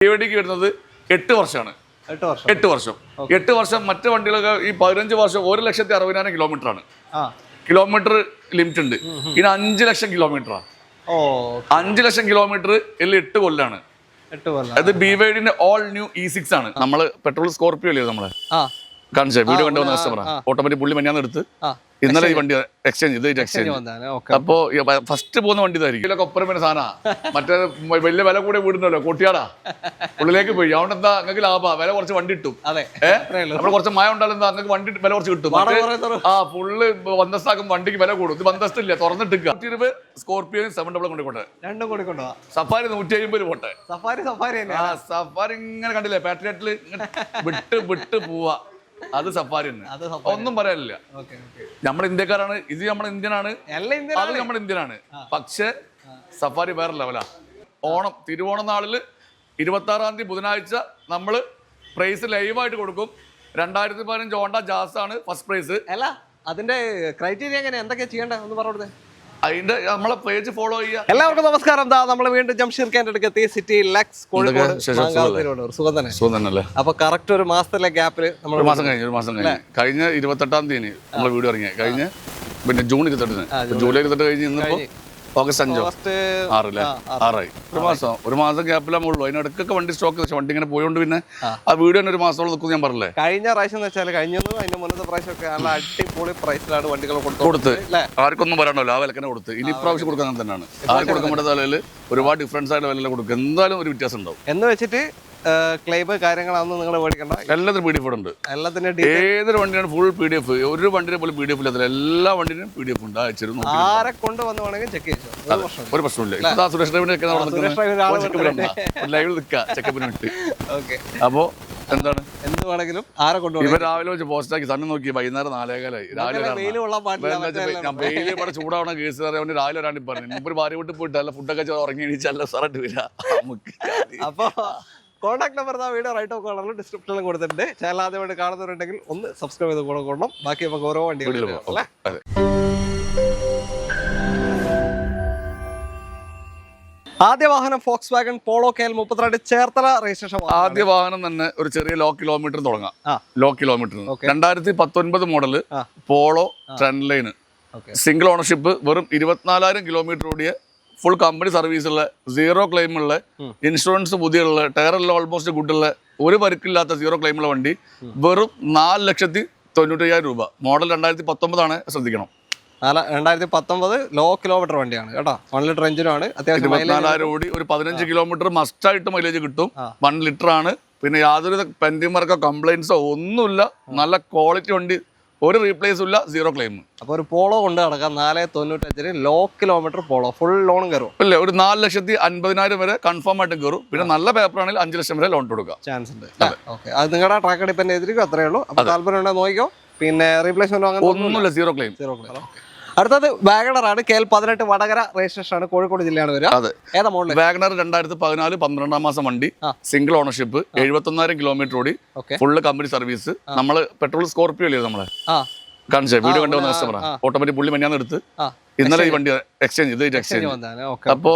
BYD വരുന്നത് 8 വർഷമാണ്. 8 വർഷം. 8 വർഷം മറ്റു വണ്ടികളൊക്കെ ഈ 15 വർഷം 1,60,000 കിലോമീറ്ററാണ്. കിലോമീറ്റർ ലിമിറ്റ് ഉണ്ട്. ഇനി 5 ലക്ഷം കിലോമീറ്ററാണ്. 5 ലക്ഷം കിലോമീറ്റർ 8 കൊല്ലാണ്. അത് BYD ഓൾ ന്യൂ E6 ആണ്. നമ്മള് പെട്രോൾ സ്കോർപിയോ അല്ലേ നമ്മള് കാണിച്ചേ വീഡിയോ കണ്ടുവന്ന കസ്റ്റമർ ഓട്ടോമാറ്റിക് പുള്ളി മഞ്ഞാന്ന് എടുത്ത് ഇന്നലെ ഈ വണ്ടി എക്സ്ചേഞ്ച് അപ്പോ ഫസ്റ്റ് പോകുന്ന വണ്ടി ഇതായിരിക്കും. ഇതിലൊക്കെ ഒപ്പരം വരുന്ന സാധനം മറ്റേ വലിയ വില കൂടെ വീടുന്നല്ലോ കൊട്ടിയാടാ ഉള്ളിലേക്ക് പോയി. അതുകൊണ്ട് എന്താ നിങ്ങൾക്ക് ലാഭ വില കുറച്ച് വണ്ടി കിട്ടും. നമ്മൾ കുറച്ച് മഴ ഉണ്ടാലും എന്താ നിങ്ങൾക്ക് വണ്ടി വില കുറച്ച് കിട്ടും. ഫുള്ള് ബന്ധസ്ഥാക്കും വണ്ടിക്ക് വില കൂടും. ഇത് ബന്ധസ്ഥില്ല തുറന്നിട്ട് 120 സ്കോർപിയോ 700 കൊണ്ടിക്കോട്ടെ. സഫാരി 150 പോട്ടെ. സഫാരി ഇങ്ങനെ കണ്ടില്ലേ പാട്രിയറ്റില് വിട്ട് പോവാ. അത് സഫാരി തന്നെ, ഒന്നും പറയാനില്ല. നമ്മുടെ ഇന്ത്യക്കാരാണ്, ഇത് നമ്മുടെ ഇന്ത്യനാണ്, അത് നമ്മുടെ ഇന്ത്യനാണ്. പക്ഷെ സഫാരി വേറെ ലെവലാ. തിരുവോണം നാളില് 26-ാം തീയതി ബുധനാഴ്ച നമ്മള് പ്രൈസ് ലൈവായിട്ട് കൊടുക്കും. 2015 ഹോണ്ട ജാസ് ആണ് ഫസ്റ്റ് പ്രൈസ്. അല്ല അതിന്റെ ക്രൈറ്റീരിയ എങ്ങനെ എന്തൊക്കെയാ ചെയ്യേണ്ടത് ഒന്ന് പറഞ്ഞോട്ടെ. അതിന്റെ നമ്മളെ പേജ് ഫോളോ ചെയ്യുക. എല്ലാവർക്കും നമസ്കാരം. നമ്മൾ വീണ്ടും ജംഷീർ ഖാന്റെ അടുത്ത് സിറ്റി ലക്സ് കോഴിക്കോട് സുഖം തന്നെ. അപ്പൊ കറക്റ്റ് ഒരു മാസത്തിലെ ഗ്യാപ്പില് ഒരു മാസം കഴിഞ്ഞ 28-ാം തീയതി നമ്മളെ വീഡിയോ ഇറങ്ങിയ കഴിഞ്ഞ പിന്നെ ജൂൺ 28 ജൂലൈ 28 കഴിഞ്ഞ് ഇന്നിപ്പോ ഓഗസ്റ്റ് 6 ഒരു മാസം ഗ്യാപ്പിലാ ഉള്ളൂ. അതിനിടക്കൊക്കെ വണ്ടി സ്റ്റോക്ക് വണ്ടി ഇങ്ങനെ പോയോണ്ട് പിന്നെ ആ വീഡിയോ തന്നെ ഒരു മാസത്തോളം നിൽക്കും. ഞാൻ പറഞ്ഞേ കഴിഞ്ഞ പ്രാവശ്യം എന്ന് വെച്ചാൽ അതിന്റെ മുന്നത്തെ പ്രാവശ്യം ഒക്കെ നല്ല അടിപൊളി പ്രൈസിലാണ് വണ്ടികൾ കൊടുത്ത് ആർക്കൊന്നും പറയാനല്ലോ. ആ വിലക്കന്നെ കൊടുത്ത് ഇനി ഇപ്രാവശ്യം കൊടുക്കാൻ തന്നെയാണ്. ആർക്ക് കൊടുക്കാൻ പറ്റാത്ത വിലയിൽ ഒരുപാട് ഡിഫറൻസ് ആയിട്ട് വില കൊടുക്കും. എന്തായാലും ഒരു വ്യത്യാസം ഉണ്ടാവും എന്ന് വെച്ചിട്ട് ക്ലെയിം കാര്യങ്ങളൊന്നും നിങ്ങൾ മേടിക്കണ്ട. എല്ലാത്തിനും PDF ഉണ്ട്. ഏതൊരു വണ്ടിയാണ് ഫുൾ PDF. ഒരു വണ്ടിനെ പോലും PDF ഇല്ല. എല്ലാ വണ്ടിനും PDF ഉണ്ട്. ആരെ കൊണ്ട് വന്ന് വേണമെങ്കിൽ ചെക്ക് ചെയ്യാം, ഒരു പ്രശ്നമില്ല. സുരേഷ് ലൈവിൽ നിൽക്കുക ചെക്കപ്പിന് വിട്ട്. അപ്പോ എന്താണ് എന്ത് വേണമെങ്കിലും ആരെ കൊണ്ട് ഇവർ രാവിലെ വെച്ച് പോസ്റ്റാക്കി തന്നെ നോക്കി വൈകുന്നേരം 4:15 വെയിൽ ഇവിടെ ചൂടാവണ കേസ് അറിയാൻ രാവിലെ ഒരാണ്ടി പറഞ്ഞു. മുമ്പ് ഭാര്യ വീട്ടിൽ പോയിട്ട് അല്ല ഫുഡൊക്കെ ഉറങ്ങി എണീച്ചല്ല സാറായിട്ട് വരിക. അപ്പൊ contact number video right of കോളറിൽ ഡിസ്ക്രിപ്ഷനിലും കൊടുത്തിട്ടുണ്ട്. ചാനൽ ആദ്യമായിട്ട് കാണുന്നവരുണ്ടെങ്കിൽ ഒന്ന് സബ്സ്ക്രൈബ് ചെയ്ത് കൂടെ കൊള്ളണം. ബാക്കി നമുക്ക് ഓരോ വണ്ടികൾ അല്ലേ. ആദ്യ വാഹനം Volkswagen Polo KL 32 Cherthala registration. ആദ്യ വാഹനം തന്നെ ഒരു ചെറിയ ലോ കിലോമീറ്റർ തുടങ്ങാം. Low kilometre 2019 model Polo trend line single ownership വെറും 24,000 കിലോമീറ്റർ ഓടിയ ഫുൾ കമ്പനി സർവീസുള്ള 0 ക്ലെയിമുള്ള ഇൻഷുറൻസ് പുതിയുള്ള ടയറെല്ലാം ഓൾമോസ്റ്റ് ഗുഡുള്ള ഒരു പരിക്കില്ലാത്ത 0 ക്ലെയിമുള്ള വണ്ടി വെറും 4,95,000 രൂപ. മോഡൽ 2019 ആണ്. ശ്രദ്ധിക്കണം. 2019 ലോ കിലോമീറ്റർ വണ്ടിയാണ് കേട്ടോ. 1 ലിറ്റർ എഞ്ചിനാണ്. അത്യാവശ്യം 24,000 ഓടി ഒരു 15 കിലോമീറ്റർ മസ്റ്റായിട്ട് മൈലേജ് കിട്ടും. 1 ലിറ്റർ ആണ്. പിന്നെ യാതൊരു പെൻഡിമാർക്കോ കംപ്ലൈൻസോ ഒന്നുമില്ല. നല്ല ക്വാളിറ്റി വണ്ടി, ഒരു റീപ്ലേസും ഇല്ല, 0 ക്ലെയിം. അപ്പോൾ ഒരു പോളോ കൊണ്ട് നടക്കാം 4,95 ലോ കിലോമീറ്റർ പോളോ ഫുൾ ലോണും കയറും. ഇല്ല, ഒരു 4,50,000 വരെ കൺഫേം ആയിട്ട് കയറും. പിന്നെ നല്ല പേപ്പർ ആണെങ്കിൽ 5 ലക്ഷം വരെ ലോൺ കൊടുക്കാം. ചാൻസ് ഉണ്ട്. അത് നിങ്ങളുടെ ട്രാക്ക് ഡിപ്പെൻഡ് ചെയ്തിരിക്കും. അത്രേ ഉള്ളൂ. അപ്പോൾ താല്പര്യം ഉണ്ടെങ്കിൽ നോക്കിക്കോ. പിന്നെ റീപ്ലേസ്മെന്റ് ഒന്നുമില്ല, 0 ക്ലെയിം. അടുത്തത് വാഗണർ ആണ്. KL 18 വടകര രജിസ്ട്രേഷൻ ആണ്. കോഴിക്കോട് ജില്ലയാണ് വരിക. ഏതാ മോഡൽ? വാഗണർ 2014 12-ാം മാസം വണ്ടി, സിംഗിൾ ഓണർഷിപ്പ്, 71,000 കിലോമീറ്റർ ഓടി, ഫുള്ള് കമ്പനി സർവീസ്. നമ്മള് പെട്രോൾ സ്കോർപിയോ അല്ലേ നമ്മളെ കാണിച്ചേ വീഡിയോ കണ്ടുവന്ന കസ്റ്റമർ ഓട്ടോമാറ്റിക് പുള്ളി മഞ്ഞാന്ന് എടുത്ത് ഇന്നലെ ഈ വണ്ടി എക്സ്ചേഞ്ച് അപ്പോ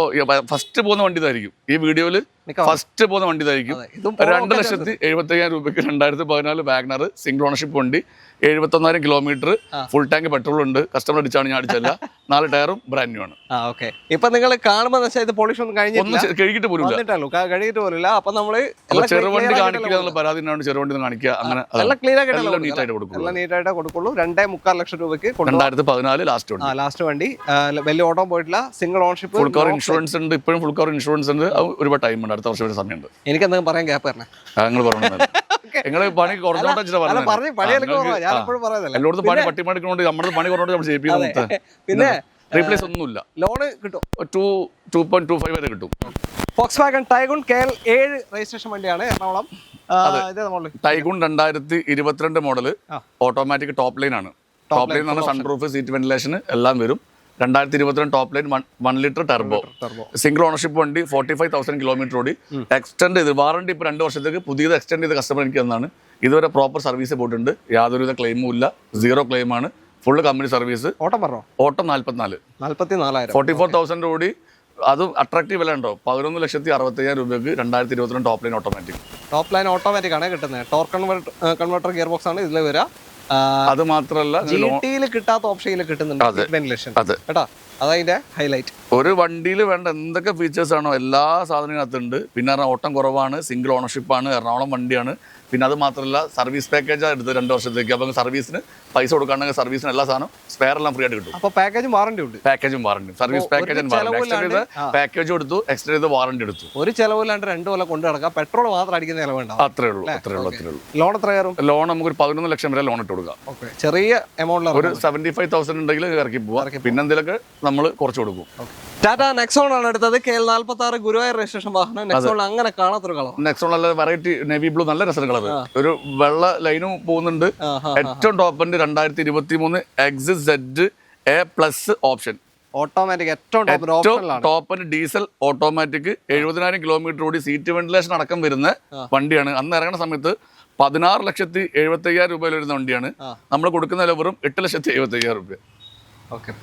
ഫസ്റ്റ് പോകുന്ന വണ്ടി ഇതായിരിക്കും. ഈ വീഡിയോയില് ഫസ്റ്റ് പോകുന്ന വണ്ടി ഇതായിരിക്കും. 2,75,000 രൂപയ്ക്ക് 2014 വാഗണർ സിംഗിൾ ഓണർഷിപ്പ് വണ്ടി, 71,000 കിലോമീറ്റർ, ഫുൾ ടാങ്ക് പെട്രോൾ ഉണ്ട്. കസ്റ്റമർ അടിച്ചാണ്, ഞാൻ അടിച്ചല്ല. 4 ടയറും ബ്രാൻഡ് ന്യൂ ആണ്. ഇപ്പൊ നിങ്ങൾ കാണുമ്പോൾ പോളിഷ് ഒന്നും കഴുകിട്ട് പോലും അപ്പൊ നമ്മള് ചെറുവണ്ടി കാണിക്കുക പരാതി ചെറുവണ്ടി കാണിക്കുക. അങ്ങനെ നീറ്റായിട്ട് കൊടുക്കുള്ളൂ. 2.25 ലക്ഷം രൂപയ്ക്ക് 2014 ലാസ്റ്റ് വണ്ടി. വലിയ ഓട്ടം പോയിട്ടില്ല. Single ownership, full cover insurance ഉണ്ട്. ഇപ്പോഴും ഫുൾ കവർ ഇൻഷുറൻസ് ഉണ്ട്. ഒരുപാട് ടൈം ഉണ്ട്. അടുത്ത വർഷം വരെ സമയമുണ്ട്. എനിക്ക് എന്തെങ്കിലും പറയാൻ ഗ്യാപ്പ് തരണേ. നിങ്ങൾ പറഞ്ഞു നിങ്ങള് പണി കുറഞ്ഞോട്ടെ എല്ലായിടത്തും പണി പട്ടിമണിക്കൊണ്ട് നമ്മുടെ പണി കുറഞ്ഞോട്ട് നമ്മൾ ചെയ്യിപ്പിക്കുന്നത്. പിന്നെ റീപ്ലേസ് ഒന്നുമില്ല. ലോണ് കിട്ടും. 2.25 വരെ കിട്ടും. Volkswagen Taigun KL 7 registration വണ്ടിയാണ്. Ernakulam. Taigun 2022 model automatic top line ആണ്. ടോപ്പ് ലൈൻ എന്ന് പറഞ്ഞാൽ സൺറൂഫ്, സീറ്റ് വെന്റിലേഷൻ എല്ലാം വരും. 2022 top line 1 litre turbo, single ownership വണ്ടി, 45,000 കിലോമീറ്റർ ഓടി. എക്സ്റ്റെൻഡ് ചെയ്ത് വാറണ്ടി ഇപ്പോൾ 2 വർഷത്തേക്ക് പുതിയത് എക്സ്റ്റെൻഡ് ചെയ്ത കസ്റ്റമർ എനിക്ക് തന്നാണ്. ഇതുവരെ പ്രോപ്പർ സർവീസ് പോയിട്ടുണ്ട്. യാതൊരുവിധ ക്ലെയിമും ഇല്ല. 0 ക്ലെയിമാണ്. Full company service. ഓട്ടം 44,000 44,000 ഓടി. അതും അട്രാക്റ്റീവ് വില ഉണ്ടോ? 11,65,000 രൂപയ്ക്ക് 2022 top line automatic. Top line automatic ആണ് കിട്ടുന്നത്. ടോർക്ക് കൺവെർട്ടർ ഗിയർ ബോക്സ് ആണ് ഇതിൽ വരിക. അത് മാത്രമല്ല GT-യിൽ കിട്ടാത്ത ഓപ്ഷനിൽ കിട്ടുന്നുണ്ട് വെന്റിലേഷൻ കേട്ടോ. അതതിന്റെ ഹൈലൈറ്റ്. ഒരു വണ്ടിയിൽ വേണ്ട എന്തൊക്കെ ഫീച്ചേഴ്സ് ആണോ എല്ലാ സാധനത്തിനകത്തുണ്ട്. പിന്നെ ഓട്ടം കുറവാണ്, സിംഗിൾ ഓണർഷിപ്പാണ്, എറണാകുളം വണ്ടിയാണ്. പിന്നെ അത് മാത്രമല്ല സർവീസ് പാക്കേജാണ് എടുത്തത് 2 വർഷത്തേക്ക്. അപ്പം സർവീസിന് പൈസ കൊടുക്കുകയാണെങ്കിൽ സർവീസിന് എല്ലാ സാധനം സ്പെയർ എല്ലാം ഫ്രീ ആയിട്ട് കിട്ടും. അപ്പോൾ പാക്കേജും വാറണ്ടി ഉണ്ട്. പാക്കേജും വാറണ്ടി, സർവീസ് പാക്കേജ് പാക്കേജ് എടുത്തു, എക്സ്റ്റെൻഡ് ചെയ്ത് വാറണ്ടി എടുത്തു. ഒരു ചെലവില്ലാണ്ട് 2 കൊല്ലം കൊണ്ടു നടക്കാം. പെട്രോൾ മാത്രം അടിക്കുന്ന ചിലവുണ്ടാവും. അത്രേ ഉള്ളൂ. ലോൺ എത്ര കയറും? ലോൺ നമുക്ക് ഒരു 11 ലക്ഷം വരെ ലോൺ ഇട്ട് കൊടുക്കാം. ചെറിയ എമൗണ്ടിൽ ഒരു 75,000 ഉണ്ടെങ്കിൽ ഇറക്കി പോവാം. പിന്നെ എന്തെങ്കിലുമൊക്കെ നമ്മൾ കുറച്ച് കൊടുക്കും. ടാറ്റ നെക്സോൺ ആണ് എടുത്തത്. KL46 ഗുരുവായൂർ രജിസ്ട്രേഷൻ വാഹനം. നെക്സോൺ അങ്ങനെ കാണാത്തൊരു കളർ. നെക്സോൺ നല്ല വെറൈറ്റി നേവി ബ്ലൂ, നല്ല രസം കളർ. ഒരു വെള്ള ലൈനും പോകുന്നുണ്ട്. ഏറ്റവും ടോപ്പ് ഉണ്ട് 2023 എക്സിസ് ZA+ ഓപ്ഷൻ ഓട്ടോമാറ്റിക്. ഏറ്റവും ടോപ്പ് ഡീസൽ ഓട്ടോമാറ്റിക്. 70,000 കിലോമീറ്റർ ഓടി, സീറ്റ് വെന്റിലേഷൻ അടക്കം വരുന്ന വണ്ടിയാണ്. അന്ന് ഇറങ്ങുന്ന സമയത്ത് 16,75,000 രൂപ വരുന്ന വണ്ടിയാണ്. നമ്മൾ കൊടുക്കുന്ന വില വെറും 8,75,000 രൂപ.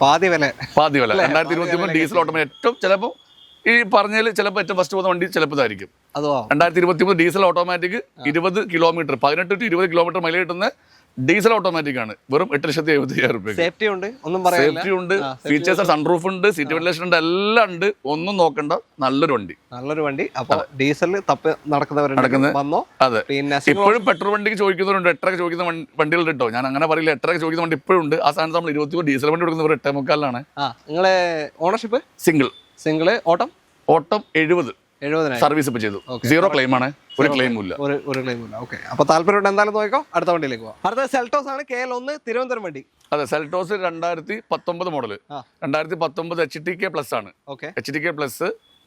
പാതി വില 2023 ഡീസൽ ഓട്ടോമാറ്റിക്. ഏറ്റവും ചിലപ്പോൾ ഈ പറഞ്ഞതിൽ ചിലപ്പോൾ ഏറ്റവും ഫസ്റ്റ് പോകുന്ന വണ്ടി ചിലപ്പോൾ ഇതായിരിക്കും. 2023 diesel automatic 20 kilometre 18 to 20 kilometre mileage കിട്ടുന്ന ഡീസൽ ഓട്ടോമാറ്റിക് ആണ്. വെറും 8,75,000 രൂപ. സേഫ്റ്റി ഉണ്ട്, സേഫ്റ്റി ഉണ്ട്, ഫീച്ചേഴ്സ്, സൺറൂഫ് ഉണ്ട്, സീറ്റ് വെന്റിലേഷൻ ഉണ്ട്, എല്ലാം ഉണ്ട്. ഒന്നും നോക്കണ്ട, നല്ലൊരു വണ്ടി. അപ്പൊ ഡീസലിൽ തപ്പി നടക്കുന്നത്. അതെ, ഇപ്പോഴും പെട്രോൾ വണ്ടിക്ക് ചോദിക്കുന്നവരുണ്ട്. 8 ചോദിക്കുന്ന വണ്ടികളുണ്ട് കേട്ടോ. ഞാൻ അങ്ങനെ പറയില്ല. 8 ചോദിക്കുന്ന വണ്ടി ഇപ്പോഴും ഉണ്ട്. ആ സ്ഥാനത്ത് നമ്മൾ 23 ഡീസൽ വണ്ടി കൊടുക്കുന്നത് 8,300,000. നിങ്ങളെ ഓണർഷിപ്പ് സിംഗിൾ ഓട്ടം 70 സർവീസ് ഇപ്പൊ ചെയ്തു. 0 ക്ലെയിം ആണ്. ഒരു ക്ലെയിം ഇല്ല. അപ്പൊ താല്പര്യം എന്തായാലും നോക്കോ. അടുത്ത വണ്ടിയിലേക്ക് പോകാം. അടുത്ത സെൽട്ടോസ് ആണ്. KL1 തിരുവനന്തപുരം വണ്ടി. അതെ, സെൽട്ടോസ് 2019 മോഡൽ. 2019 HTK+ ആണ്. HTK+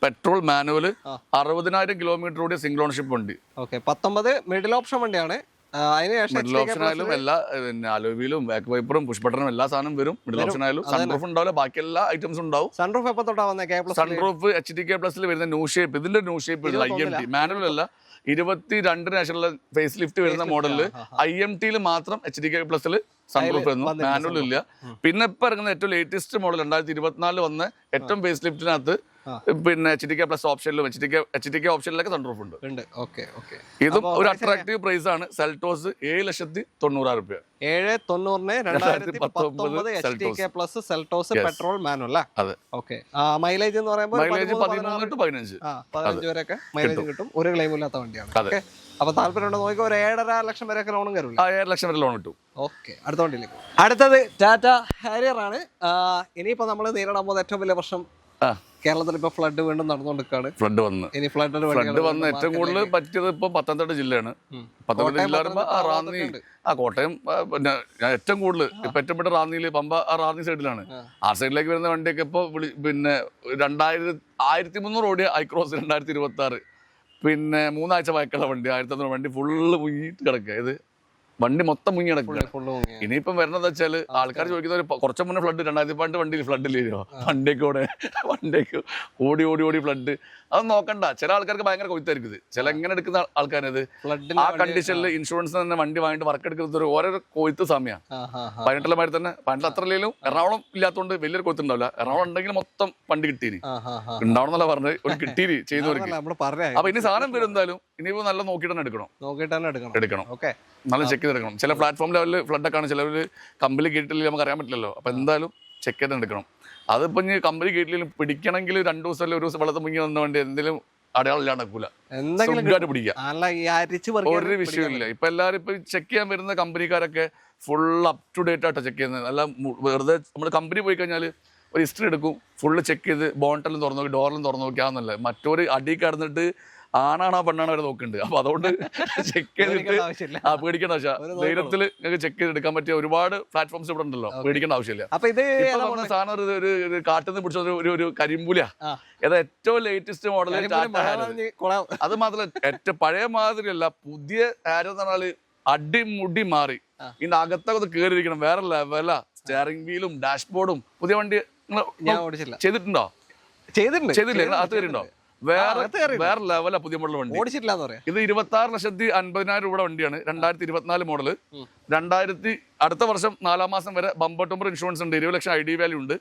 പെട്രോൾ മാനുവൽ 60,000 കിലോമീറ്റർ ഓടിയ സിംഗിൾ ഓണർഷിപ്പ് വണ്ടി. 19 മിഡിൽ ഓപ്ഷൻ വണ്ടിയാണ്. മിഡിൽ ഓപ്ഷൻ ആയാലും എല്ലാ അലോവിയിലും ബാക്ക് വൈപ്പറും പുഷ് ബട്ടണും എല്ലാ സാധനം വരും. മിഡിൽ ഓപ്ഷൻ ആയാലും സൺറൂഫ് ഉണ്ടാവില്ല, ബാക്കി എല്ലാ ഐറ്റംസും ഉണ്ടാവും. സൺറൂഫ് എപ്പോ തൊട്ടാ വന്നേ? സൺറൂഫ് HTK+ വരുന്ന ന്യൂ ഷേപ്പ്. ഇതിന്റെ ന്യൂ ഷേപ്പ് IMT മാനുവൽ അല്ല. 22 നാഷണൽ ഫേസ് ലിഫ്റ്റ് വരുന്ന മോഡലില് IMT മാത്രം HTK+ സൺറൂഫ് വരുന്നു, മാനുവൽ ഇല്ല. പിന്നെ ഇപ്പൊ ഇറങ്ങുന്ന ഏറ്റവും ലേറ്റസ്റ്റ് മോഡൽ 2024 വന്ന ഏറ്റവും ഫേസ് ലിഫ്റ്റിനകത്ത് പിന്നെ HTK+ ഓപ്ഷനിലും HTK ഓപ്ഷനിലൊക്കെ സൺറൂഫ് ഉണ്ട്. ഇതും ഒരു അട്രാക്റ്റീവ് പ്രൈസ് ആണ്. സെൽട്ടോസ് 7,90,000 രൂപ. 7,90,000 2019 HTK+ സെൽട്ടോസ് പെട്രോൾ മാനുവൽ. അതെ. മൈലേജ് എന്ന് പറയുമ്പോൾ മൈലേജ് 13 to 15 വരെയൊക്കെ മൈലേജ് കിട്ടും. ഒരു ക്ലെയിം ഇല്ലാത്ത വണ്ടിയാണ്. അപ്പൊ താല്പര്യം നോക്കി ഒരു 7.5 ലക്ഷം വരെയൊക്കെ ലോണും കയറും. 7 ലക്ഷം വരെ ലോൺ കിട്ടും. അടുത്ത വണ്ടിയിലേക്ക്. അടുത്തത് ടാറ്റ ഹാരിയർ ആണ്. ഇനിയിപ്പോ നമ്മൾ നേരിടാൻ പോകുന്ന ഏറ്റവും വലിയ പ്രശ്നം, കേരളത്തിൽ ഇപ്പൊ ഫ്ലഡ് വീണ്ടും നടന്നുകൊണ്ടിരിക്കുകയാണ്. ഫ്ലഡ് വന്ന് ഏറ്റവും കൂടുതൽ പറ്റിയത് ഇപ്പൊ പത്തനംതിട്ട ജില്ലയാണ്. പത്തനംതിട്ട ജില്ല പറയുമ്പോ റാന്നി, കോട്ടയം. പിന്നെ ഏറ്റവും കൂടുതൽ ഇപ്പൊ ഏറ്റവും റാന്നിയില് പമ്പ റാന്നി സൈഡിലാണ്. ആ സൈഡിലേക്ക് വരുന്ന വണ്ടിയൊക്കെ ഇപ്പൊ പിന്നെ 1,300 ഓടിയ ഐക്രോസ് 2026. പിന്നെ 3 ആഴ്ച പഴക്കമുള്ള വണ്ടി 1,500 വണ്ടി ഫുള്ള് മുങ്ങിയിട്ട് കിടക്കുക. ഇത് വണ്ടി മൊത്തം മുങ്ങി കിടക്കുക. ഇനിയിപ്പം വരുന്നത് വെച്ചാൽ ആൾക്കാർ ചോദിക്കുന്ന കുറച്ച് മുന്നേ ഫ്ലഡ് 2012 വണ്ടിയിൽ ഫ്ലഡില്ലോ. വണ്ടിയൊക്കെ ഓടി ഫ്ലഡ്. അത് നോക്കണ്ട. ചില ആൾക്കാർക്ക് ഭയങ്കര കൊയ്ത്തായിരിക്കും. ചില എങ്ങനെ എടുക്കുന്ന ആൾക്കാരത് ആ കണ്ടീഷനിൽ ഇൻഷുറൻസ് തന്നെ വണ്ടി വാങ്ങിട്ട് വർക്ക് എടുക്കുന്നത് ഓരോ കൊയ്ത്ത് സമയമാണ്. 18 മാതിരി തന്നെ 18 അത്ര ഇല്ലെങ്കിലും എറണാകുളം ഇല്ലാത്തതുകൊണ്ട് വലിയൊരു കൊയ്ത്ത് ഉണ്ടാവില്ല. എറണാകുളം ഉണ്ടെങ്കിൽ മൊത്തം വണ്ടി കിട്ടീനി ഉണ്ടാവണമെന്നല്ല പറഞ്ഞത്. ഒരു കിട്ടീനി ചെയ്തവർക്ക്. അപ്പൊ ഇനി സാധനം വരും എന്തായാലും ഇനിയിപ്പോ നല്ല നോക്കിയിട്ട് തന്നെ എടുക്കണം. നല്ല ചെക്ക് ചെയ്തെടുക്കണം. ചില പ്ലാറ്റ്ഫോം ലെവലിൽ ഫ്ലഡൊക്കെയാണ്. ചിലവർ കമ്പനി ഗേറ്റിൽ നമുക്ക് അറിയാൻ പറ്റില്ലല്ലോ. അപ്പൊ എന്തായാലും ചെക്ക് ചെയ്ത് എടുക്കണം. അതിപ്പോ ഇനി കമ്പനി ഗേറ്റിൽ പിടിക്കണമെങ്കിൽ 2 ദിവസം അല്ലെങ്കിൽ 1 ദിവസം വെള്ളത്തിൽ മുങ്ങി വന്ന വണ്ടി എന്തെങ്കിലും അടയാളം ഇല്ലാണ്ട് നടക്കൂല. പിടിക്കാം. ഒരു വിഷയമില്ല. ഇപ്പൊ എല്ലാവരും ഇപ്പൊ ചെക്ക് ചെയ്യാൻ വരുന്ന കമ്പനിക്കാരൊക്കെ ഫുൾ അപ് ടു ഡേറ്റ് ആട്ടോ ചെക്ക് ചെയ്യുന്നത്. അല്ല വെറുതെ നമ്മൾ കമ്പനി പോയി കഴിഞ്ഞാൽ ഒരു ഹിസ്റ്ററി എടുക്കും, ഫുള്ള് ചെക്ക് ചെയ്ത് ബോണ്ടെല്ലാം തുറന്നു നോക്കി ഡോറിലും തുറന്നു നോക്കിയാന്നല്ല. മറ്റൊരു അടി കടന്നിട്ട് ആണാണോ പെണ്ണാണോ വരെ നോക്കുന്നുണ്ട്. അപ്പൊ അതുകൊണ്ട് ചെക്ക് ചെയ്തിട്ട് പേടിക്കേണ്ട ആവശ്യമില്ല. ധൈര്യത്തിൽ നിങ്ങൾക്ക് ചെക്ക് ചെയ്തെടുക്കാൻ പറ്റിയ ഒരുപാട് പ്ലാറ്റ്ഫോംസ് ഇവിടെ ഉണ്ടല്ലോ. പേടിക്കേണ്ട ആവശ്യമില്ല. സാധനം ഒരു കാട്ടിൽ നിന്ന് പിടിച്ച ഒരു കരിമ്പുലിയ. ഏതാ ഏറ്റവും ലേറ്റസ്റ്റ് മോഡൽ. അത് മാത്രമല്ല ഏറ്റവും പഴയ മാതിരിയല്ല, പുതിയ ആരോ എന്ന് പറഞ്ഞാല് അടിമുടി മാറി. ഇതിന്റെ അകത്തൊക്കെ കയറിയിരിക്കണം. വേറെ ലെവല. സ്റ്റിയറിംഗ് വീലും ഡാഷ്ബോർഡും പുതിയ വണ്ടി ചെയ്തിട്ടുണ്ടോ? ചെയ്തില്ലേ? അത് കയറിയുണ്ടോ? വേറെ ലെവല പുതിയ മോഡൽ വണ്ടി. ഇത് 26,50,000 രൂപ വണ്ടിയാണ്. 2024 മോഡല്. അടുത്ത വർഷം 4 മാസം വരെ ബമ്പർ ടമ്പർ ഇൻഷുറൻസ് ഉണ്ട്. 20 ലക്ഷം ID വാല്യൂ ഉണ്ട്.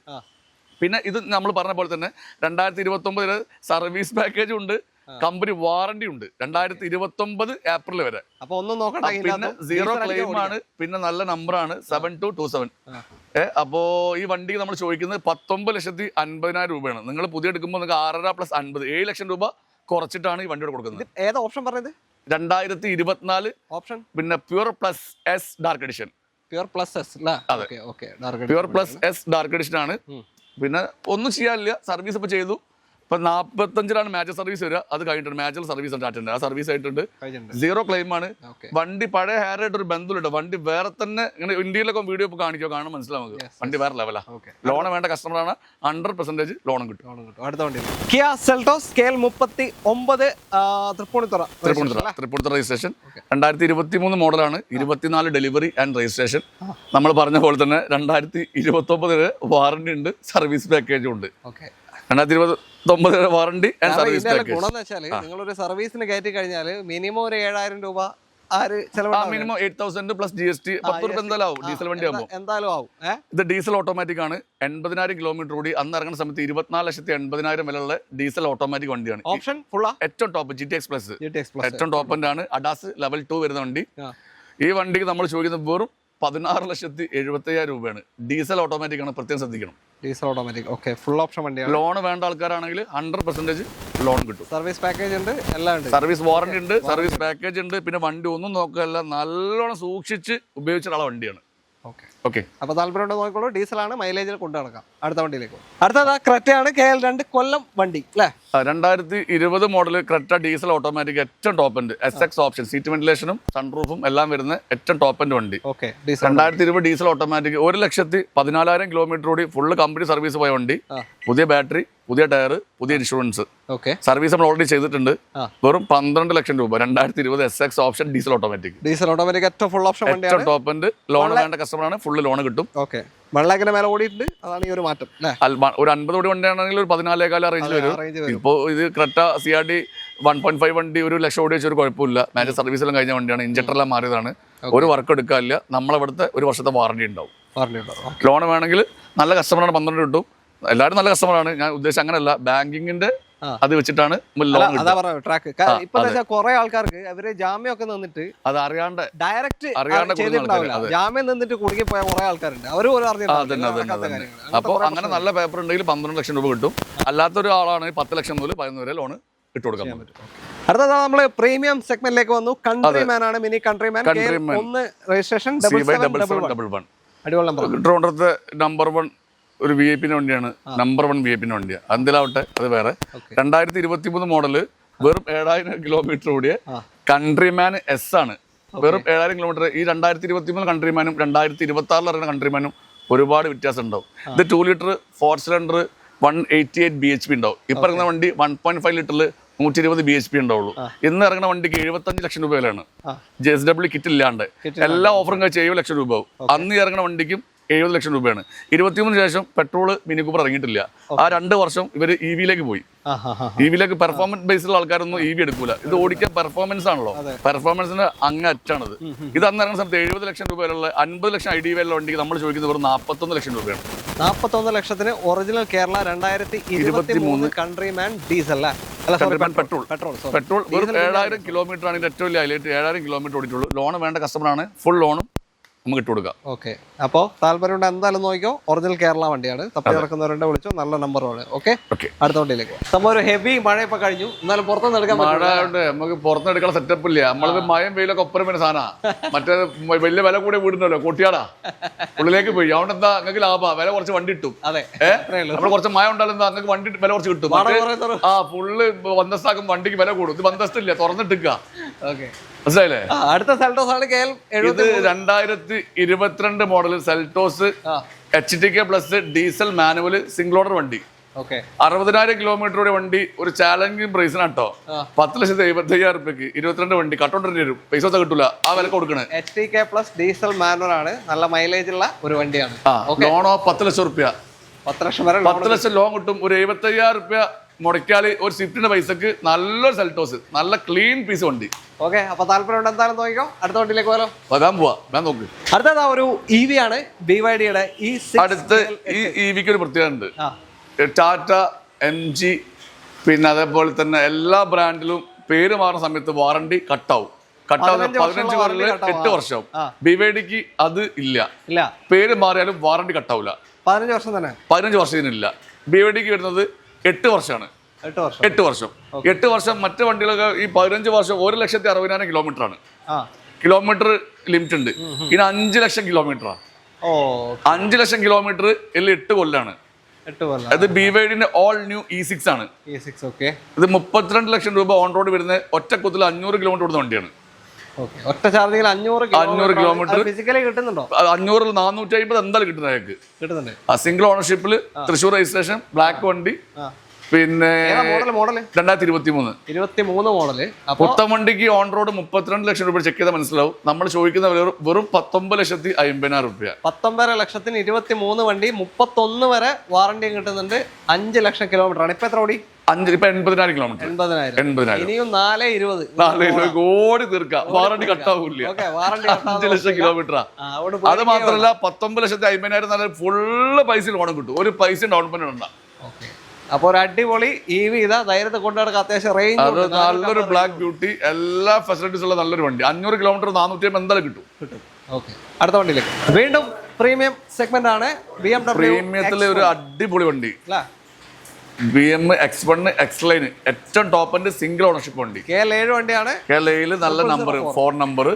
പിന്നെ ഇത് നമ്മൾ പറഞ്ഞ പോലെ തന്നെ 2029 സർവീസ് പാക്കേജും ഉണ്ട്, കമ്പനി വാറണ്ടി ഉണ്ട് 2029 ഏപ്രിൽ വരെ. അപ്പൊ ഒന്നും നോക്കണ്ട, പിന്നെ 0 ക്ലെയിം ആണ്, പിന്നെ നല്ല നമ്പറാണ് 7227. അപ്പോ ഈ വണ്ടിക്ക് നമ്മൾ ചോദിക്കുന്നത് 19,50,000 രൂപയാണ്. നിങ്ങൾ പുതിയ എടുക്കുമ്പോൾ നിങ്ങൾക്ക് 6.5 + 50 7 ലക്ഷം രൂപ കുറച്ചിട്ടാണ് ഈ വണ്ടിയോട് കൊടുക്കുന്നത്. ഏതാ ഓപ്ഷൻ പറഞ്ഞത്? 2024 ഓപ്ഷൻ പിന്നെ pure plus S dark edition. Pure plus S pure plus S dark edition ആണ്. പിന്നെ ഒന്നും ചെയ്യാനില്ല, സർവീസ് ഇപ്പൊ ചെയ്തു. ഇപ്പൊ 45 മേജർ സർവീസ് വരിക, അത് കഴിഞ്ഞിട്ടുണ്ട്. മേജർ സർവീസ് ഉണ്ട്, ആ സർവീസ് ആയിട്ടുണ്ട്. 0 ക്ലെയിം ആണ്. വണ്ടി പഴയ ഹെയർ ആയിട്ട് ഒരു ബന്ധമില്ല. വണ്ടി വേറെ തന്നെ ഇങ്ങനെ ഇന്ത്യയിലൊക്കെ വീഡിയോ ഇപ്പോൾ കാണാൻ മനസ്സിലാവും. വണ്ടി വേറെ ലെവലാ. ലോൺ വേണ്ട കസ്റ്റമറാണ്, 100% ലോണും കിട്ടും. അടുത്ത വണ്ടി Kia Seltos KL 39 Tripunithura registration. 2023 മോഡലാണ്, 24 ഡെലിവറി ആൻഡ് രജിസ്ട്രേഷൻ. നമ്മൾ പറഞ്ഞ പോലെ തന്നെ 2029 വാറണ്ടി ഉണ്ട്, സർവീസ് പാക്കേജും ഉണ്ട്. 2029 വാറണ്ടി ആൻഡ് സർവീസ് പാക്കേജ്. ഗുണം എന്ന് വെച്ചാൽ നിങ്ങളൊരു സർവീസിന് കയറ്റി കഴിഞ്ഞാൽ മിനിമം ഒരു 7,000 രൂപ മിനിമം 8,000 പ്ലസ് GST 10 രൂപ എന്തായാലും ആവും. ഡീസൽ വണ്ടി ആകുമ്പോൾ എന്തായാലും ആവും. ഇത് ഡീസൽ ഓട്ടോമാറ്റിക് ആണ്. 80,000 കിലോമീറ്റർ കൂടി അന്ന് ഇറങ്ങുന്ന സമയത്ത് 24,80,000 വിലയുള്ള ഡീസൽ ഓട്ടോമാറ്റിക് വണ്ടിയാണ്. ഓപ്ഷൻ ഫുൾ ഏറ്റവും ടോപ്പ് GTX പ്ലസ് ഏറ്റവും ടോപ്പ് എൻഡ് ആണ്. അഡാസ് ലെവൽ 2 വരുന്ന വണ്ടി. ഈ വണ്ടിക്ക് നമ്മൾ ചോദിക്കുന്നത് വെറും 16,70,000 രൂപയാണ്. ഡീസൽ ഓട്ടോമാറ്റിക് ആണ്, പ്രത്യേകം ശ്രദ്ധിക്കണം. ഡീസൽ ഓട്ടോമാറ്റിക് ഫുൾ ഓപ്ഷൻ വണ്ടിയാണ്. ലോൺ വേണ്ട ആൾക്കാരാണെങ്കിൽ 100% ലോൺ കിട്ടും. സർവീസ് പാക്കേജ് ഉണ്ട്, എല്ലാം ഉണ്ട്. സർവീസ് വാറണ്ടി ഉണ്ട്, സർവീസ് പാക്കേജ് ഉണ്ട്. പിന്നെ വണ്ടി ഒന്നും നോക്കുകയല്ല, നല്ലോണം സൂക്ഷിച്ച് ഉപയോഗിച്ചിട്ടുള്ള വണ്ടിയാണ്. അപ്പൊ താല്പര്യം നോക്കിക്കോളൂ. ഡീസലാണ്, മൈലേജിൽ കൊണ്ടു നടക്കാം. അടുത്ത വണ്ടിയിലേക്ക് അടുത്തത് ക്രെറ്റയാണ്, KL2 കൊല്ലം വണ്ടി അല്ലേ? 2020 മോഡൽ ക്രെറ്റ ഡീസൽ ഓട്ടോമാറ്റിക് ഏറ്റവും top end SX option, seat വെന്റിലേഷനും സൺറൂഫും എല്ലാം വരുന്ന ഏറ്റവും ടോപ്പ് എൻഡ് വണ്ടി. 2020 ഡീസൽ ഓട്ടോമാറ്റിക് 1,14,000 കിലോമീറ്റർ കൂടി ഫുള്ള് കമ്പനി സർവീസ് പോയ വണ്ടി. പുതിയ ബാറ്ററി, പുതിയ ടയർ, പുതിയ ഇൻഷുറൻസ്. സർവീസ് നമ്മൾ ഓൾറെഡി ചെയ്തിട്ടുണ്ട്. വെറും 12 ലക്ഷം രൂപ. 2020 SX ഓപ്ഷൻ ഡീസൽ ഓട്ടോമാറ്റിക് ഏറ്റവും ഫുൾ ഓപ്ഷൻ ഏറ്റവും ടോപ്പ് എൻഡ്. ലോൺ വേണ്ട കസ്റ്റമറാണ്, ഫുള്ള് ലോൺ കിട്ടും. 1 ലാഖിന് മേലെ ഓടിയിട്ടുണ്ട്. അതാണ് ഈ ഒരു മാറ്റം. ഒരു 50 കോടി വണ്ടിയാണെങ്കിൽ ഒരു 14,000 റേഞ്ചിൽ വരും. ഇപ്പോൾ ഇത് ക്രെറ്റ CRD 1.5 വണ്ടി 1 ലക്ഷം ഓടി വെച്ചൊരു കുഴപ്പമില്ല. മേജർ സർവീസ് എല്ലാം കഴിഞ്ഞ വണ്ടിയാണ്. ഇഞ്ചക്ടറെല്ലാം മാറിയതാണ്. ഒരു വർക്ക് എടുക്കാനില്ല. നമ്മളവിടുത്തെ 1 വർഷത്തെ വാറണ്ടി ഉണ്ടാവും. ലോൺ വേണമെങ്കിൽ നല്ല കസ്റ്റമറാണ്, 12 കിട്ടും. എല്ലാവരും നല്ല കസ്റ്റമറാണ്. ഞാൻ ഉദ്ദേശിച്ച അങ്ങനെയല്ല, ബാങ്കിങ്ങിന്റെ അത് വെച്ചിട്ടാണ് കുറെ ആൾക്കാർക്ക് അവര് ജാമ്യമൊക്കെ നിന്നിട്ട് അത് അറിയാണ്ട് ഡയറക്റ്റ് ജാമ്യം നിന്നിട്ട് കുടുങ്ങി പോയ കുറെ ആൾക്കാരുണ്ട്. അപ്പോൾ അങ്ങനെ നല്ല പേപ്പർ ഉണ്ടെങ്കിൽ 12 ലക്ഷം രൂപ കിട്ടും. അല്ലാത്തൊരു ആളാണ് 10 ലക്ഷം മുതൽ 11 വരെ ലോൺ ഇട്ട് കൊടുക്കാൻ പറ്റും. അടുത്തത് നമ്മള് പ്രീമിയം സെഗ്മെന്റിലേക്ക് വന്നു. കൺട്രിമാൻ ആണ്, മിനി കൺട്രിമാൻ. 1 രജിസ്ട്രേഷൻ അടിപൊളി നമ്പർ. ട്രിവാൻഡ്രത്തെ നമ്പർ 1 ഒരു VIP വണ്ടിയാണ്. നമ്പർ 1 VIP വണ്ടിയാണ്. എന്തിലാവട്ടെ അത് വേറെ. 2023 മോഡല് വെറും 7,000 കിലോമീറ്റർ ഓടിയ കൺട്രിമാൻ S ആണ്. വെറും 7,000 കിലോമീറ്റർ. ഈ 2023 കൺട്രിമാനും 2026 ഇറങ്ങുന്ന കൺട്രിമാനും ഒരുപാട് വ്യത്യാസം ഉണ്ടാവും. ഇത് 2 ലിറ്റർ 4 സിലിണ്ടർ 188 BHP ഉണ്ടാവും. ഇപ്പൊ ഇറങ്ങുന്ന വണ്ടി 1.5 ലിറ്ററിൽ 120 BHP ഉണ്ടാവുള്ളൂ. ഇന്ന് ഇറങ്ങുന്ന വണ്ടിക്ക് 75 ലക്ഷം രൂപ വിലയാണ്. JSW കിറ്റ് ഇല്ലാണ്ട് എല്ലാ ഓഫറും കഴിച്ച് 70 ലക്ഷം രൂപ ആവും. അന്ന് ഇറങ്ങുന്ന വണ്ടിക്കും 70 ലക്ഷം രൂപയാണ്. 23 ശേഷം പെട്രോള് മിനി കൂപ്പർ ഇറങ്ങിയിട്ടില്ല. ആ 2 വർഷം ഇവര് EV-ലേക്ക് പോയി. EV-ലേക്ക് പെർഫോമൻസ് ബേസിലുള്ള ആൾക്കാരൊന്നും EV എടുക്കൂല. ഇത് ഓടിക്കാൻ പെർഫോമൻസ് ആണല്ലോ, പെർഫോമൻസിന് അങ്ങ് അറ്റാണത്. ഇത് അന്ന് ഇറങ്ങുന്ന സമയത്ത് 70 ലക്ഷം രൂപ വിലയുള്ള 50 ലക്ഷം ID വിലയുള്ള വണ്ടിക്ക് നമ്മൾ ചോദിക്കുന്നത് വെറും 41 ലക്ഷം രൂപയാണ്. 41 ലക്ഷത്തിന് original Kerala 2023 Countryman diesel petrol വെറും 7,000 കിലോമീറ്റർ ആണ്. ഏറ്റവും വലിയ ഹൈലൈറ്റ് 7,000 കിലോമീറ്റർ ഓടിയിട്ടുള്ളൂ. ലോൺ വേണ്ട കസ്റ്റമറാണ്, ഫുൾ ലോണും നമുക്ക് ഇട്ട് കൊടുക്കാം. അപ്പോൾ താല്പര്യം എന്തായാലും നോക്കിയോ. ഒറിജിനൽ കേരള വണ്ടിയാണ്. തപ്പി നടക്കുന്നവരുടെ വിളിച്ചോ, നല്ല നമ്പറാണ്. അടുത്ത വണ്ടിയിലേക്ക്. നമ്മൾ ഒരു ഹെവി മഴ ഇപ്പൊ കഴിഞ്ഞു, എന്നാലും പുറത്തുനിന്ന് എടുക്കാൻ മഴ ഉണ്ട്. നമുക്ക് പുറത്തെടുക്കാൻ സെറ്റപ്പ് ഇല്ല. നമ്മളത് മഴയും വെയിലൊക്കെ ഒപ്പരം വരുന്ന സാധനമാണ്. മറ്റേ വലിയ വില കൂടെ വീടുന്നല്ലോ, കൊട്ടിയാടാ ഉള്ളിലേക്ക് പോയി. അതുകൊണ്ട് എന്താ നിങ്ങൾക്ക് ലാഭം, വില കുറച്ച് വണ്ടി കിട്ടും. നമ്മൾ കുറച്ച് മഴ ഉണ്ടാലും എന്താ നിങ്ങൾക്ക് വണ്ടി വില കുറച്ച് കിട്ടും. ഫുള്ള് ബന്ധസ്ഥാക്കും, വണ്ടിക്ക് വില കൂടും. ഇത് ബന്ധസ്ഥില്ല, തുറന്നിട്ടിക്ക. മനസ്സിലായില്ലേ? അടുത്ത സെൽറ്റോസ് ആണ് KL. ഇത് 2022 model Seltos HTK plus diesel manual single owner വണ്ടി. 60,000 കിലോമീറ്റർ വണ്ടി. ഒരു ചാലഞ്ചിങ് പ്രൈസിനാട്ടോ. 10,75,000 രൂപയ്ക്ക് 22 വണ്ടി കട്ടോണ്ടിട്ട് വരും. പൈസ കിട്ടൂല, ആ വില കൊടുക്കണേ. HTK പ്ലസ് ഡീസൽ മാനുവൽ ആണ്. നല്ല മൈലേജ് ഉള്ള ഒരു വണ്ടിയാണ്. ലോണോ 10 ലക്ഷം റുപ്യ, 10 ലക്ഷം വരെ 10 ലക്ഷം ലോൺ കിട്ടും. ഒരു 75,000 രൂപ മുടക്കിയാൽ ഒരു സ്വിഫ്റ്റിന്റെ പൈസക്ക് നല്ലൊരു സെൽറ്റോസ്, നല്ല ക്ലീൻ പീസ് വണ്ടി. അപ്പൊ താല്പര്യം എന്തായാലും നോക്കിക്കോ. അടുത്ത വണ്ടിയിലേക്ക് പോകാലോ. വരാൻ പോവാ, ഞാൻ നോക്ക്. അടുത്തതാ ഒരു EV ആണ്, BYD യുടെ. അടുത്ത് ഈ EV-ക്ക് ഒരു പ്രത്യേകത ഉണ്ട്. ടാറ്റ, MG, പിന്നെ അതേപോലെ തന്നെ എല്ലാ ബ്രാൻഡിലും പേര് മാറുന്ന സമയത്ത് വാറണ്ടി കട്ടാവും. 15 കൊല്ലം 8 വർഷം. BYDക്ക് അത് ഇല്ല, പേര് മാറിയാലും വാറണ്ടി കട്ടാവില്ല. 15 വർഷം തന്നെ, 15 വർഷത്തിനില്ല. BYDക്ക് വരുന്നത് 8 വർഷമാണ്. 8 വർഷം. 8 വർഷം. മറ്റു വണ്ടികളൊക്കെ ഈ 15 വർഷം 1,60,000 കിലോമീറ്റർ ആണ്. കിലോമീറ്റർ ലിമിറ്റ് ഉണ്ട്. ഇനി 5 ലക്ഷം കിലോമീറ്ററാണ്. 5 ലക്ഷം കിലോമീറ്റർ 8 കൊല്ലാണ്. അത് BYDന്റെ ഓൾ ന്യൂ E6 ആണ്. ഇത് 32 ലക്ഷം രൂപ ഓൺ റോഡ് വരുന്ന ഒറ്റക്കുത്തിൽ 500 കിലോമീറ്റർ ഓടുന്ന വണ്ടിയാണ്. ഒറ്റ ചാർജിങ്ങിൽ 500 കിലോമീറ്റർ ഫിസിക്കലി കിട്ടുന്നുണ്ടോ? 500 450 എന്തായാലും കിട്ടുന്നത് അയാൾക്ക്. ആ സിംഗിൾ ഓണർഷിപ്പിൽ തൃശ്ശൂർ രജിസ്ട്രേഷൻ, ബ്ലാക്ക് വണ്ടി. പിന്നെ 2023 മോഡല്. പുത്തൻ വണ്ടിക്ക് ഓൺ റോഡ് 32 ലക്ഷം രൂപ ചെക്ക് ചെയ്താൽ മനസ്സിലാവും. നമ്മൾ ചോദിക്കുന്ന വെറും 19,50,000 രൂപ. 19 ലക്ഷത്തിന് 23 വണ്ടി, 31 വരെ വാറണ്ടിയും കിട്ടുന്നുണ്ട്. 5 ലക്ഷം കിലോമീറ്റർ ആണ്. ഇപ്പൊ എത്ര ഓടി? 80,000 കിലോമീറ്റർ. 80,000. ഇനിയും 420 ഓടി തീർക്കാം. വാറണ്ടി കട്ടാവൂല. 5 ലക്ഷം കിലോമീറ്ററാ. അത് മാത്രമല്ല 19,50,000 നല്ല ഫുള്ള് പൈസ ലോണും കിട്ടും. ഒരു പൈസ ഡൗൺ പേയ്മെന്റ് ഉണ്ടാവും. അപ്പൊ ഒരു അടിപൊളി EV ഇതാ ധൈര്യത്തെ കൊണ്ടുനടക്കാൻ അത്യാവശ്യം റേഞ്ച്. അത് നല്ലൊരു ബ്ലാക്ക് ബ്യൂട്ടി, എല്ലാ ഫെസിലിറ്റീസ് ഉള്ള നല്ലൊരു വണ്ടി. 500 കിലോമീറ്റർ 450 എന്തായാലും കിട്ടും. അടുത്ത വണ്ടിയിലേക്ക് വീണ്ടും പ്രീമിയം സെഗ്മെന്റ് ആണ്. BMW പ്രീമിയത്തിലെ ഒരു അടിപൊളി വണ്ടി, BM X1 X-Line. ഏറ്റവും ടോപ്പ് എൻഡ് സിംഗിൾ ഓണർഷിപ്പ് വണ്ടി. KL7 വണ്ടിയാണ്. KL7 നല്ല നമ്പർ, 4 നമ്പർ,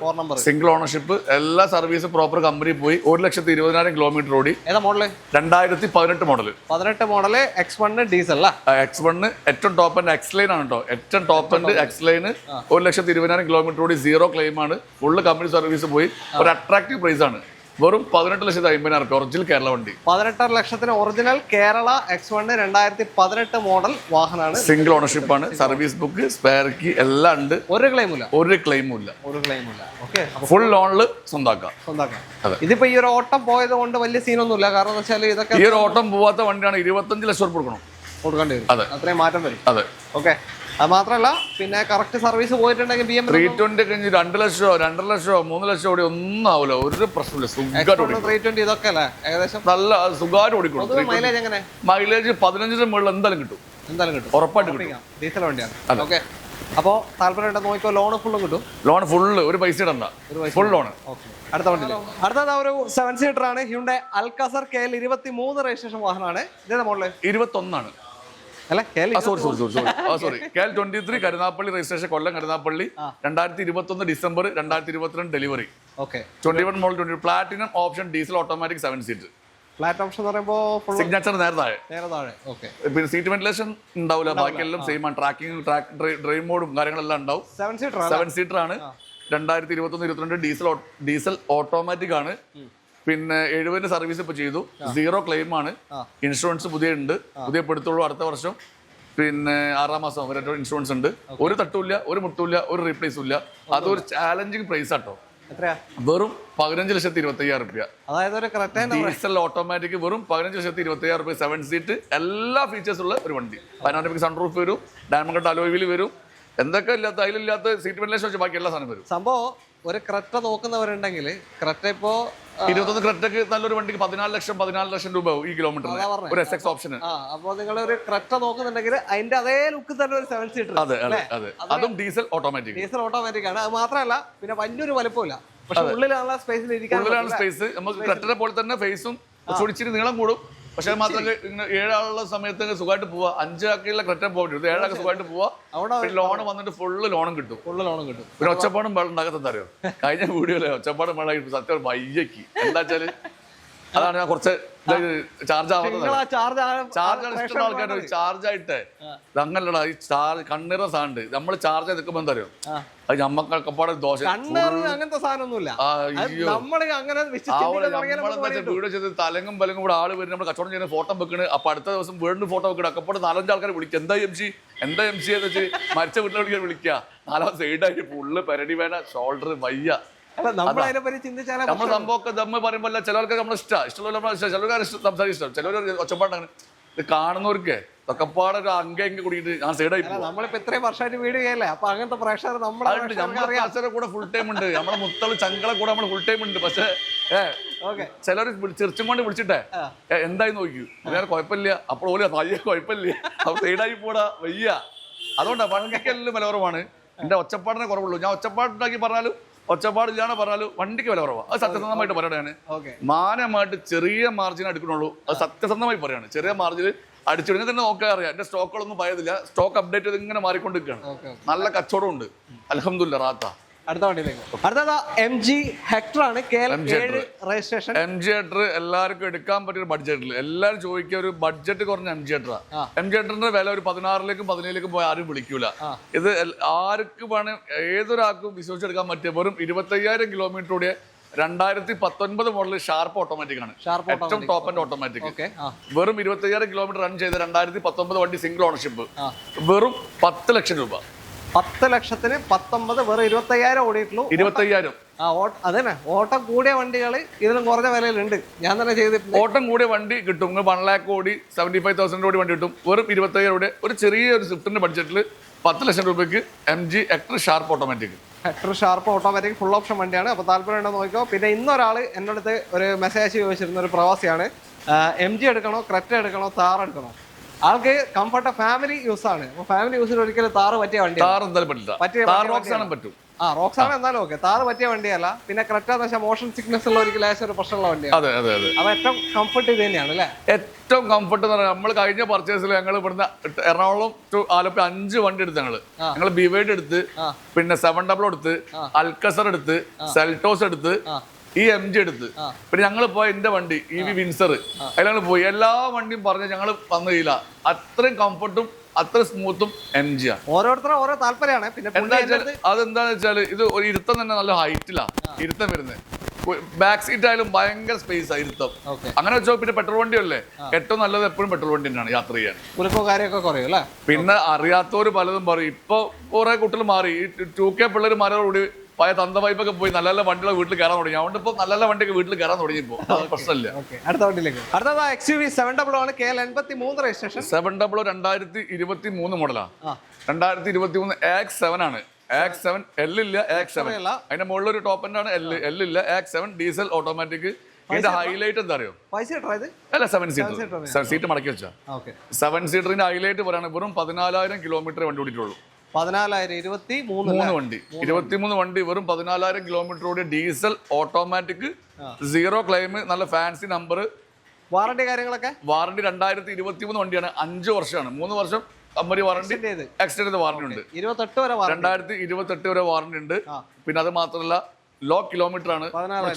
സിംഗിൾ ഓണർഷിപ്പ്. എല്ലാ സർവീസ് പ്രോപ്പർ കമ്പനി പോയി. 1,20,000 കിലോമീറ്റർ ഓടി. ഏതാ model? 2018 model. 18 model X1 diesel. X1 ഏറ്റവും ടോപ്പ് എൻഡ് X-Line ആണ് കേട്ടോ. ഏറ്റവും ടോപ്പ് എൻഡ് X-Line 1,20,000 കിലോമീറ്റർ ഓടി. 0 ക്ലെയിം ആണ്. ഫുള്ള് കമ്പനി സർവീസ് പോയി. ഒരു അട്രാക്റ്റീവ് പ്രൈസ് ആണ്. വെറും 18,50,000 ഒറിജിനൽ കേരള വണ്ടി. 18 ലക്ഷത്തിന് ഒറിജിനൽ കേരള X1 2018 മോഡൽ വാഹനമാണ്. സിംഗിൾ ഓണർഷിപ്പ് ആണ്. സർവീസ് ബുക്ക്, സ്പെയർ കീ എല്ലാം ഉണ്ട്. ഒരു ക്ലെയിമും ഇല്ല. ഫുൾ ലോണില് സ്വന്തമാക്കാം. ഇതിപ്പോ ഈ ഒരു ഓട്ടം പോയത് കൊണ്ട് വലിയ സീനൊന്നുമില്ല. കാരണം വെച്ചാൽ ഇതൊക്കെ ഈ ഒരു ഓട്ടം പോവാത്ത വണ്ടിയാണ്. 25 ലക്ഷം രൂപ കൊടുക്കേണ്ടി വരും. അതെ, അത്രയും മാറ്റം വരും. അതെ. ഓക്കെ, അത് മാത്രമല്ല പിന്നെ കറക്റ്റ് സർവീസ് പോയിട്ടുണ്ടെങ്കിൽ BMW 320 കഴിഞ്ഞ് 2 ലക്ഷമോ 2.5 ലക്ഷമോ 3 ലക്ഷം ഓടി ഒന്നും ആവില്ല. ഒരു പ്രശ്നമില്ല. 320 ഇതൊക്കെ അല്ലേ ഏകദേശം നല്ല സുഖമായിട്ട് ഓടിക്കണം. മൈലേജ് എങ്ങനെ? മൈലേജ് 15 മുകളിൽ എന്തായാലും കിട്ടും. ഉറപ്പായിട്ട് കിട്ടും. ഡീസൽ വണ്ടിയാണ്. ഓക്കെ, അപ്പോൾ താല്പര്യം നോക്കിയോ. ലോൺ ഫുള്ളും കിട്ടും. ലോൺ ഫുള്ള്, ഒരു പൈസ ഇടണ്ട, ഫുൾ ലോൺ. അടുത്ത വണ്ടി, അടുത്തത് ഒരു 7 സീറ്റർ ആണ്. ഹ്യുണ്ടായ് അൽകാസർ KL 23 രജിസ്ട്രേഷൻ വാഹനമാണ്. ഇതേതാ മോഡല്? 21 അല്ല, sorry KL 23 Karunappally registration, Kollam Karunappally. 2021 December, 2022 delivery. 21 model 20 platinum option diesel automatic 7 seat. Flat option എന്ന് പറയുമ്പോൾ സിഗ്നേച്ചർ നേരെ താഴെ. പിന്നെ സീറ്റ് വെന്റിലേഷൻ ഉണ്ടാവില്ല. ബാക്കിയെല്ലാം സെയിം ആണ്. ഡ്രൈവ് മോഡും കാര്യങ്ങളെല്ലാം ഉണ്ടാവും. 7 സീറ്റർ ആണ്. 2021-22 ഡീസൽ ഓട്ടോമാറ്റിക് ആണ്. പിന്നെ 70 സർവീസ് ഇപ്പൊ ചെയ്തു. 0 ക്ലെയിം ആണ്. ഇൻഷുറൻസ് പുതിയ പെടുത്തുള്ളൂ അടുത്ത വർഷം. പിന്നെ 6 മാസം വരെ ഇൻഷുറൻസ് ഉണ്ട്. ഒരു തട്ടുമില്ല, ഒരു മുട്ടുമില്ല, ഒരു റീപ്ലേസും ഇല്ല. അതൊരു ചാലഞ്ചിങ് പ്രൈസ് ആട്ടോ. വെറും 15,25,000 രൂപ. അതായത് ഡീസൽ ഓട്ടോമാറ്റിക് വെറും 15,25,000 രൂപ. 7 സീറ്റ്, എല്ലാ ഫീച്ചേഴ്സ് ഉള്ള ഒരു വണ്ടി. പനോരമിക് സൺറൂഫ് വരും, ഡയമണ്ട് കട്ട് അലോയ് വീൽ വരും. എന്തൊക്കെ ഇല്ലാത്ത അതിലില്ലാത്ത സീറ്റ് വെന്റിലേഷൻ വെച്ച് ബാക്കി എല്ലാ സാധനം വരും. സംഭവം ഒരു ക്രെറ്റ നോക്കുന്നവരുണ്ടെങ്കിൽ ക്രെറ്റ ഇപ്പോ 21 ക്രെറ്റക്ക് നല്ലൊരു വണ്ടിക്ക് 14 ലക്ഷം രൂപ ഈ കിലോമീറ്റർ ഒരു SX ഓപ്ഷന്. അപ്പോൾ നിങ്ങൾ ഒരു ക്രെറ്റ നോക്കുന്നുണ്ടെങ്കിൽ അതിന്റെ അതേ ലുക്ക് തന്നെ ഒരു 7 സീറ്റർ. അതെ, അതും ഡീസൽ ഓട്ടോമാറ്റിക് ആണ്. അത് മാത്രമല്ല പിന്നെ വലിയൊരു വലുപ്പമില്ല, പക്ഷെ ഉള്ളിലുള്ള സ്പേസിൽ ഇരിക്കാനുള്ള സ്പേസ്. നമുക്ക് ക്രെറ്റനെ പോലെ തന്നെ ഫേസും കുറച്ചിരി നീളം കൂടും. പക്ഷെ മാത്രമല്ല ഇങ്ങനെ 7 ആളുള്ള സമയത്ത് സുഖമായിട്ട് പോവാ. 5 ആക്കിയുള്ള ക്രെറ്റ പോകരുത്, 7 ആൾക്ക് സുഖമായിട്ട് പോവാ. ലോൺ വന്നിട്ട് ഫുള്ള് ലോണും കിട്ടും. പിന്നെ ഒച്ചപ്പാടും വെള്ളം ഉണ്ടാകത്ത അറിയോ? കഴിഞ്ഞ വീഡിയോയിലെ ഒച്ചപ്പാടും വെള്ളം സത്യം വയ്യക്ക്. എന്താ വെച്ചാല് അതാണ് ഞാൻ കുറച്ച് ചാർജ് ആവുന്നത്. ഇഷ്ടമുള്ള ആൾക്കാർ ചാർജ് ആയിട്ട് അങ്ങനല്ലടാ. ഈ കണ്ണീറ സാധനം നമ്മൾ ചാർജ് ചെയ്ത് നിൽക്കുമ്പോ എന്താ അറിയോ? അത് നമ്മക്കപ്പാടെ ദോശ അങ്ങനത്തെ സാധനമൊന്നുമില്ല. വീഡിയോ ചെയ്ത് തലങ്ങും പലങ്ങും കൂടെ ആള് വരും. നമ്മൾ കച്ചവടം ചെയ്യുന്ന ഫോട്ടോ വെക്കണ്. അപ്പൊ അടുത്ത ദിവസം വീണ്ടും ഫോട്ടോ വെക്കണം. അക്കപ്പാട് 4-5 ആൾക്കാർ വിളിക്കുക. എന്താ MC എന്ന് വെച്ച് മരിച്ച വീട്ടിലെ വിളിക്കാൻ വിളിക്കുക. 4 സൈഡായിട്ട് ഫുള്ള് പെരടി വേണ, ഷോൾഡർ വയ്യ. നമ്മൾ സംഭവമൊക്കെ നമ്മൾ പറയുമ്പോൾ ചില ആൾക്കാർ നമ്മളെ ഇഷ്ടമുള്ള ചിലവർ സംസാരിക്കും. ചിലവർ ഒച്ചപ്പാടാണ്. ഇത് കാണുന്നവർക്ക് ഒക്കെപ്പാടെ ഒരു അങ്കെങ്കിൽ കൂടിയിട്ട് ഞാൻ സൈഡായി. നമ്മളിപ്പോ ഇത്രയും വർഷമായിട്ട് വീഡിയോ ചെയ്യല്ലേ, അപ്പൊ അങ്ങനത്തെ പ്രേക്ഷകർ നമ്മുടെ കൂടെ ഫുൾ ടൈം ഉണ്ട്. നമ്മളെ മുത്തള് ചങ്കളെ കൂടെ നമ്മൾ ഫുൾ ടൈം ഉണ്ട്. പക്ഷെ ചിലർ ചെറുച്ചും കൊണ്ട് വിളിച്ചിട്ടേ എന്തായി നോക്കൂ വേറെ കുഴപ്പമില്ല അപ്പോൾ ഓല പയ്യ കുഴപ്പമില്ല അപ്പൊ സൈഡായി പോടാ വയ്യ. അതുകൊണ്ടാണ് വണ്ടിക്കെല്ലാം വില കുറവാണ്. എന്റെ ഒച്ചപ്പാടിനെ കുറവുള്ളൂ. ഞാൻ ഒച്ചപ്പാടുണ്ടാക്കി പറഞ്ഞാലും ഒച്ചപ്പാടില്ലാന്ന് പറഞ്ഞാലും വണ്ടിക്ക് വില കുറവാണ്. അത് സത്യസന്ധമായിട്ട് പറയണേ. മാനമായിട്ട് ചെറിയ മാർജിൻ എടുക്കണുള്ളൂ. അത് സത്യസന്ധമായി പറയാണ്. ചെറിയ മാർജിൻ അടിച്ചു തന്നെ നോക്കാൻ അറിയാം. എന്റെ സ്റ്റോക്കുകളൊന്നും പയതില്ല. സ്റ്റോക്ക് അപ്ഡേറ്റ് ചെയ്ത് ഇങ്ങനെ മാറിക്കൊണ്ടിരിക്കുകയാണ്. നല്ല കച്ചവടം ഉണ്ട്. അൽഹംദുലില്ലാ റാത്ത. അടുത്ത വണ്ടിയിലേക്ക് അടുത്തത് MG ഹെക്ടർ ആണ്. രജിസ്ട്രേഷൻ MG ഹെക്ടർ എല്ലാവർക്കും എടുക്കാൻ പറ്റിയ ഒരു ബഡ്ജറ്റിൽ എല്ലാവരും ചോദിക്കുക ഒരു ബഡ്ജറ്റ് കുറഞ്ഞ MG ഹെക്ടറാ. MG ഹെക്ടറിന്റെ വില ഒരു 16ലേക്കും 17ലേക്കും പോയി ആരും വിളിക്കൂല. ഇത് ആർക്ക് വേണം ഏതൊരാൾക്കും വിശ്വസിച്ചെടുക്കാൻ പറ്റിയ വെറും 25,000 കിലോമീറ്റർ കൂടിയ 2019 മോഡൽ ഷാർപ്പ് ഓട്ടോമാറ്റിക് ആണ്. ഏറ്റവും ടോപ്പ് ആൻഡ് ഓട്ടോമാറ്റിക്. വെറും 25,000 കിലോമീറ്റർ റൺ ചെയ്ത് 2019 വണ്ടി സിംഗിൾ ഓണർഷിപ്പ്. വെറും 10 ലക്ഷം രൂപ. 10 ലക്ഷത്തിന് 19 വെറും 25,000 ഓടിയിട്ടുള്ളൂ. 25,000. അതന്നെ ഓട്ടം കൂടിയ വണ്ടികൾ ഇതിലും കുറഞ്ഞ വിലയിലുണ്ട്. ഞാൻ തന്നെ ചെയ്തിട്ടുണ്ട്. ഓട്ടം കൂടിയ വണ്ടി കിട്ടും. 1 lakh ഓടി 75,000 ഓടി വണ്ടി കിട്ടും. വെറും 25,000 ഒരു ചെറിയൊരു സ്വിഫ്റ്റിന്റെ ബഡ്ജറ്റിൽ 10 ലക്ഷം രൂപയ്ക്ക് MG Hector Sharp automatic. Hector Sharp automatic full option വണ്ടിയാണ്. അപ്പോൾ താല്പര്യം ഉണ്ടോ നോക്കിയോ. പിന്നെ ഇന്നൊരാൾ എൻ്റെ അടുത്ത് ഒരു മെസ്സേജ് ചോദിച്ചിരുന്ന ഒരു പ്രവാസിയാണ്, MG എടുക്കണോ ക്രെറ്റ എടുക്കണോ താർ എടുക്കണോ? ആൾക്ക് കംഫർട്ട് ഫാമിലി യൂസ് ആണ്. അപ്പോൾ ഫാമിലി യൂസിന് ഒരിക്കലും താറ് പറ്റിയ വണ്ടി പറ്റും. റോക്സാണ് എന്തായാലും ഓക്കെ. താറ് പറ്റിയ വണ്ടിയല്ല. പിന്നെ ക്രെറ്റ എന്ന് വെച്ചാൽ മോഷൻ സിക്നസ് ഉള്ള ഒരു ലേശം ഒരു പ്രശ്നമുള്ള വണ്ടിയാണ്. അത് ഏറ്റവും കംഫർട്ട് ഇത് തന്നെയാണ് അല്ലേ? ഏറ്റവും കംഫർട്ട് എന്ന് പറഞ്ഞാൽ നമ്മൾ കഴിഞ്ഞ പർച്ചേസിൽ ഞങ്ങൾ ഇവിടുന്ന് എറണാകുളം ടു ആലപ്പുഴ 5 വണ്ടി എടുത്ത് ഞങ്ങൾ ബിവൈഡ് എടുത്ത്, പിന്നെ 700 എടുത്ത്, അൽക്കസർ എടുത്ത്, സെൽറ്റോസ് എടുത്ത്, ഈ MG എടുത്ത്, പിന്നെ ഞങ്ങൾ പോയ എന്റെ വണ്ടി EV വിൻസർ അതിലാണ് പോയി. എല്ലാ വണ്ടിയും പറഞ്ഞ് ഞങ്ങൾ വന്നില്ല. അത്രയും കംഫർട്ടും അത്ര സ്മൂത്തും MG ആണ്. ഓരോരുത്തരും ഓരോ താല്പര്യമാണ്. പിന്നെ അതെന്താന്ന് വെച്ചാൽ ഇത് ഒരു ഇരുത്തം തന്നെ നല്ല ഹൈറ്റിലാണ് ഇരുത്തം വരുന്നത്. ബാക്ക് സീറ്റ് ആയാലും ഭയങ്കര സ്പേസ് ആ ഇരുത്തം. അങ്ങനെ വെച്ചോ. പിന്നെ പെട്രോൾ വണ്ടിയല്ലേ ഏറ്റവും നല്ലത്. എപ്പോഴും പെട്രോൾ വണ്ടി തന്നെയാണ് യാത്ര ചെയ്യാൻ. കാര്യമൊക്കെ കുറയും അല്ലേ? പിന്നെ അറിയാത്തവര് പലതും പറയും. ഇപ്പൊ കുറെ കുട്ടികൾ മാറി. ഈ 2K പിള്ളേർ മാറിയോടുകൂടി പഴയ തന്ത വൈപ്പൊക്കെ പോയി നല്ല നല്ല വണ്ടികളെ വീട്ടിൽ കയറാൻ തുടങ്ങി. അതുകൊണ്ട് ഇപ്പൊ നല്ല നല്ല വണ്ടിയൊക്കെ വീട്ടിൽ കയറാൻ തുടങ്ങിയപ്പോ പ്രശ്നമില്ല. അടുത്ത വണ്ടിയിലേക്ക് അടുത്തത് XUV 700 ആണ്. KL83 registration. 700 2023 മോഡലാ. 2023 AX7 ആണ്. AX7 L ഇല്ല. AX7 അതിന്റെ മുകളിൽ ഒരു ടോപ്പ് എൻഡ് ആണ്. L ഇല്ല. AX7 diesel automatic. ഇതിന്റെ ഹൈലൈറ്റ് എന്താ അറിയോ? അല്ല 7 സീറ്റർ സീറ്റ് മടക്കി വെച്ചാ 7 സീറ്ററിന്റെ ഹൈലൈറ്റ് പറയാണ്. വെറും 14,000 കിലോമീറ്റർ വണ്ടി ഓടിയിട്ടുള്ളൂ. 14,023 വണ്ടി 23 വണ്ടി വെറും 14,000 കിലോമീറ്റർ ഓടിയ ഡീസൽ ഓട്ടോമാറ്റിക് 0 ക്ലെയിം. നല്ല ഫാൻസി നമ്പർ. വാറണ്ടി കാര്യങ്ങളൊക്കെ വാറണ്ടി 2023 വണ്ടിയാണ്. 5 വർഷമാണ്. 3 വർഷം കമ്പനി വാറണ്ടി എക്സ്റ്റൻഡ് ചെയ്ത വാറണ്ടി ഉണ്ട്. 2028 വരെ വാറണ്ടി ഉണ്ട്. പിന്നെ അത് മാത്രമല്ല ലോ കിലോമീറ്റർ ആണ്.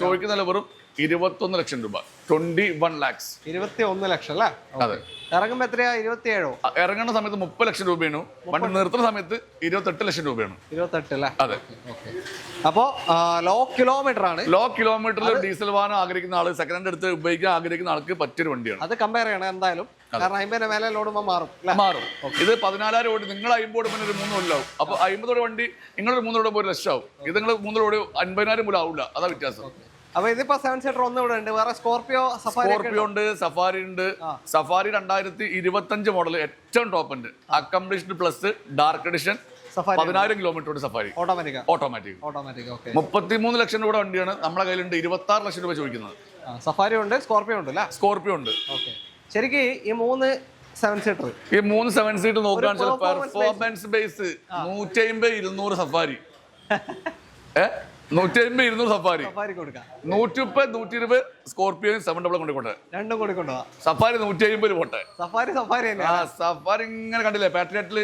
ചോദിക്കുന്ന വെറും 21 ലക്ഷം രൂപ. 21 lakhs. 21 ലക്ഷം അല്ലേ? അതെ. ഇറങ്ങുമ്പോ എത്രയാ? 27. ഇറങ്ങുന്ന സമയത്ത് 30 ലക്ഷം രൂപയാണ്. വണ്ടി നിർത്തുന്ന സമയത്ത് 28 ലക്ഷം രൂപയാണ്. 28 അല്ലേ? അതെ. അപ്പോ ലോ കിലോമീറ്റർ ആണ്. ലോ കിലോമീറ്ററിൽ ഡീസൽ വാഹനം ആഗ്രഹിക്കുന്ന ആള്, സെക്കൻഡ് ഹാൻഡ് എടുത്ത് ഉപയോഗിക്കാൻ ആഗ്രഹിക്കുന്ന ആൾക്ക് പറ്റിയൊരു വണ്ടിയാണ്. അത് കമ്പയർ ചെയ്യണം എന്തായാലും. കാരണം 50 മേലെ ലോഡുമ്പോൾ മാറും. ഇത് 14,000 ഓടി. നിങ്ങൾ 50 പിന്നെ ഒരു 3 കൊല്ലാവും. അപ്പൊ 50 വണ്ടി നിങ്ങളൊരു 3 1 ലക്ഷം ആവും. ഇത് നിങ്ങൾ 3 50,000 പോലും ആവില്ല. അതാ വ്യത്യാസം. അപ്പൊ ഇതിപ്പോ 7 സീറ്റർ ഒന്ന് ഇവിടെ ഉണ്ട്. വേറെ സ്കോർപിയോ ഉണ്ട്, സഫാരി ഉണ്ട്. സഫാരി 2025 മോഡൽ ഏറ്റവും ടോപ്പ് ഉണ്ട്. Accomplished plus dark edition 10,000 kilometre safari automatic. 33 ലക്ഷം രൂപ വണ്ടിയാണ്. നമ്മുടെ കയ്യിലുണ്ട്. 26 ലക്ഷം രൂപ ചോദിക്കുന്നത്. സഫാരി ഉണ്ട്, സ്കോർപിയോ ഉണ്ട് അല്ലേ? സ്കോർപിയോ ഉണ്ട്. ശരിക്കും ഈ 3 7 സീറ്റർ 7 സീറ്റർ നോക്കുകയാണെന്ന് വെച്ചാൽ performance base 150-200 safari 150-200 safari 130-120 Scorpio 700 കൊണ്ടുപോട്ടെ. രണ്ടും കൊണ്ടുപോകാം. സഫാരി 150 പോട്ടെ. സഫാരി ഇങ്ങനെ കണ്ടില്ലേ പാട്രിയറ്റില്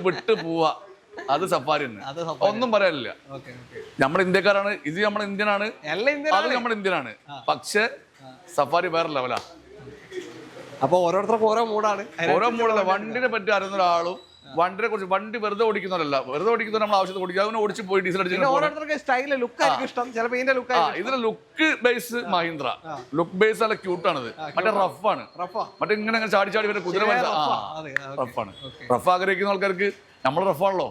വിട്ട് പോവാ. അത് സഫാരി തന്നെ. ഒന്നും പറയാനില്ല. നമ്മുടെ ഇന്ത്യക്കാരാണ്. ഇത് നമ്മുടെ ഇന്ത്യനാണ്. അത് നമ്മുടെ ഇന്ത്യനാണ്. പക്ഷെ സഫാരി വേറെ ലെവലാ. അപ്പൊ ഓരോരുത്തർക്കും ഓരോ മൂടാണ്. വണ്ടിനെ പറ്റി അറിയുന്ന ഒരാളും വണ്ടിനെ കുറിച്ച് വണ്ടി വെറുതെ ഓടിക്കുന്നവരല്ല. വെറുതെ ഓടിക്കുന്ന നമ്മൾ ആവശ്യത്തിന് ഓടിക്കുക. അതിനെ ഓടിച്ച് പോയി ഡീസൽ അടിച്ച് ഇതിന്റെ look base Mahindra. Look base നല്ല ക്യൂട്ടാണിത്. മറ്റേ റഫാണ്. മറ്റേ ഇങ്ങനെ ചാടി ചാടി വരെ കുതിര റഫാണ്. റഫ് ആഗ്രഹിക്കുന്ന ആൾക്കാർക്ക് നമ്മൾ റഫാണല്ലോ.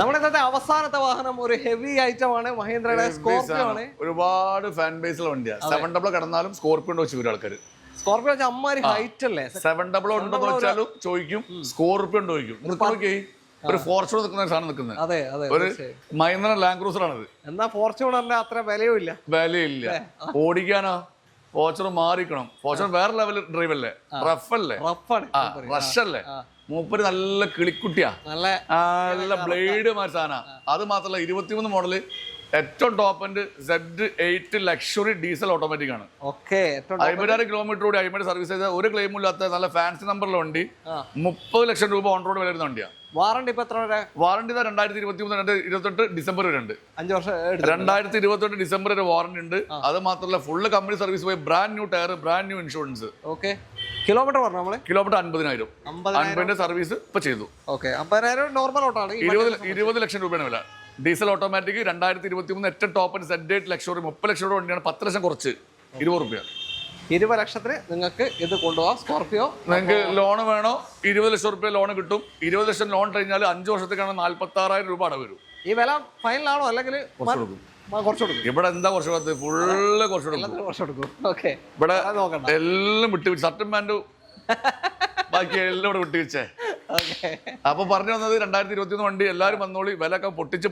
നമ്മുടെ ഇന്നത്തെ അവസാനത്തെ വാഹനം ഒരു ഹെവി ഐറ്റം ആണ്. മഹീന്ദ്രയുടെ സ്കോർപിയോ ആണ്. ഒരുപാട് ഫാൻ ബേസുള്ള വണ്ടിയാണ്. 700 കടന്നാലും സ്കോർപിയോ വെച്ച് വരും ആൾക്കാർ. സ്കോർപിയോ അമ്മാരി ഹൈറ്റ് അല്ലേ? 700 ഉണ്ടോന്ന് വെച്ചാലും ചോദിക്കും. സ്കോർപിയോ ചോദിക്കും. ഒരു ഫോർച്യൂണർ നിൽക്കുന്ന സാധനം നിൽക്കുന്നത്. അതെ അതെ. ഒരു മഹീന്ദ്ര ലാൻഡ് ക്രൂസർ ആണിത്. എന്നാ ഫോർച്യൂണറിന്റെ അത്ര വിലയും ഇല്ല. വിലയില്ല. ഓടിക്കാനോ ഫോർച്യൂണർ മാറിക്കണം. ഫോർച്യൂണർ വേറെ ലെവൽ ഡ്രൈവ് അല്ലേ, റഫ് അല്ലേ, റഷ് അല്ലേ. മൂപ്പര് നല്ല കിളിക്കുട്ടിയാ, നല്ല ബ്ലേഡ് മാറി സാധന. അത് മാത്രല്ല 23 മോഡല് ഏറ്റവും top end Z8 luxury diesel automatic ആണ്. 50,000 കിലോമീറ്റർ കൂടി 50 സർവീസ് ചെയ്ത ഒരു ക്ലെയിമും ഇല്ലാത്ത നല്ല ഫാൻസി നമ്പറിലെ വണ്ടി 30 ലക്ഷം രൂപ ഓൺ റോഡ് വരുന്ന വണ്ടിയാണ്. വാറണ്ടി ഇപ്പൊ എത്ര വരെ? വാറണ്ടി 2023 2028 ഡിസംബർ വരെ ഉണ്ട്. 5 വർഷം. 2028 ഡിസംബർ വരെ വാറണ്ടി ഉണ്ട്. അത് മാത്രമല്ല ഫുള്ള് കമ്പനി സർവീസ് പോയി brand new tyre, brand new insurance. Kilometre പറഞ്ഞു നമ്മള്. കിലോമീറ്റർ 50,000. 50,000 സർവീസ് ഇപ്പൊ ചെയ്തു. 50,000 നോർമൽ ഓട്ടാണ്. 20 ലക്ഷം രൂപയാണ് വില. ഡീസൽ ഓട്ടോമാറ്റിക് 2023 ഏറ്റവും ടോപ്പ് Z8 ലക്ഷറി 30 ലക്ഷം രൂപ വണ്ടിയാണ്. 10 ലക്ഷം കുറച്ച് 20 രൂപ. 20 ലക്ഷത്തിന് നിങ്ങൾക്ക് ഇത് കൊണ്ടുപോകാം. സ്കോർപിയോ നിങ്ങൾക്ക് ലോൺ വേണോ 20 ലക്ഷം രൂപ ലോൺ കിട്ടും. 20 ലക്ഷം ലോൺ കഴിഞ്ഞാൽ 5 വർഷത്തേക്കാണ് 46,000 രൂപ അടവ് വരും. ഈ വില ഫൈനലാണോ അല്ലെങ്കിൽ കുറച്ച് കൊടുക്കും? ഇവിടെ എന്താ കുറച്ച് കൊടുത്തത്? ഫുള്ള് കുറച്ച് കൊടുക്കും. ഇവിടെ എല്ലാം വിട്ടു, ഷർട്ടും പാൻറ്റും ബാക്കി എല്ലാം ഇവിടെ വിട്ടുവെച്ചേ. അപ്പൊ പറഞ്ഞു വന്നത് 2021 വണ്ടി എല്ലാവരും വന്നോളി, വിലയൊക്കെ പൊട്ടിച്ച്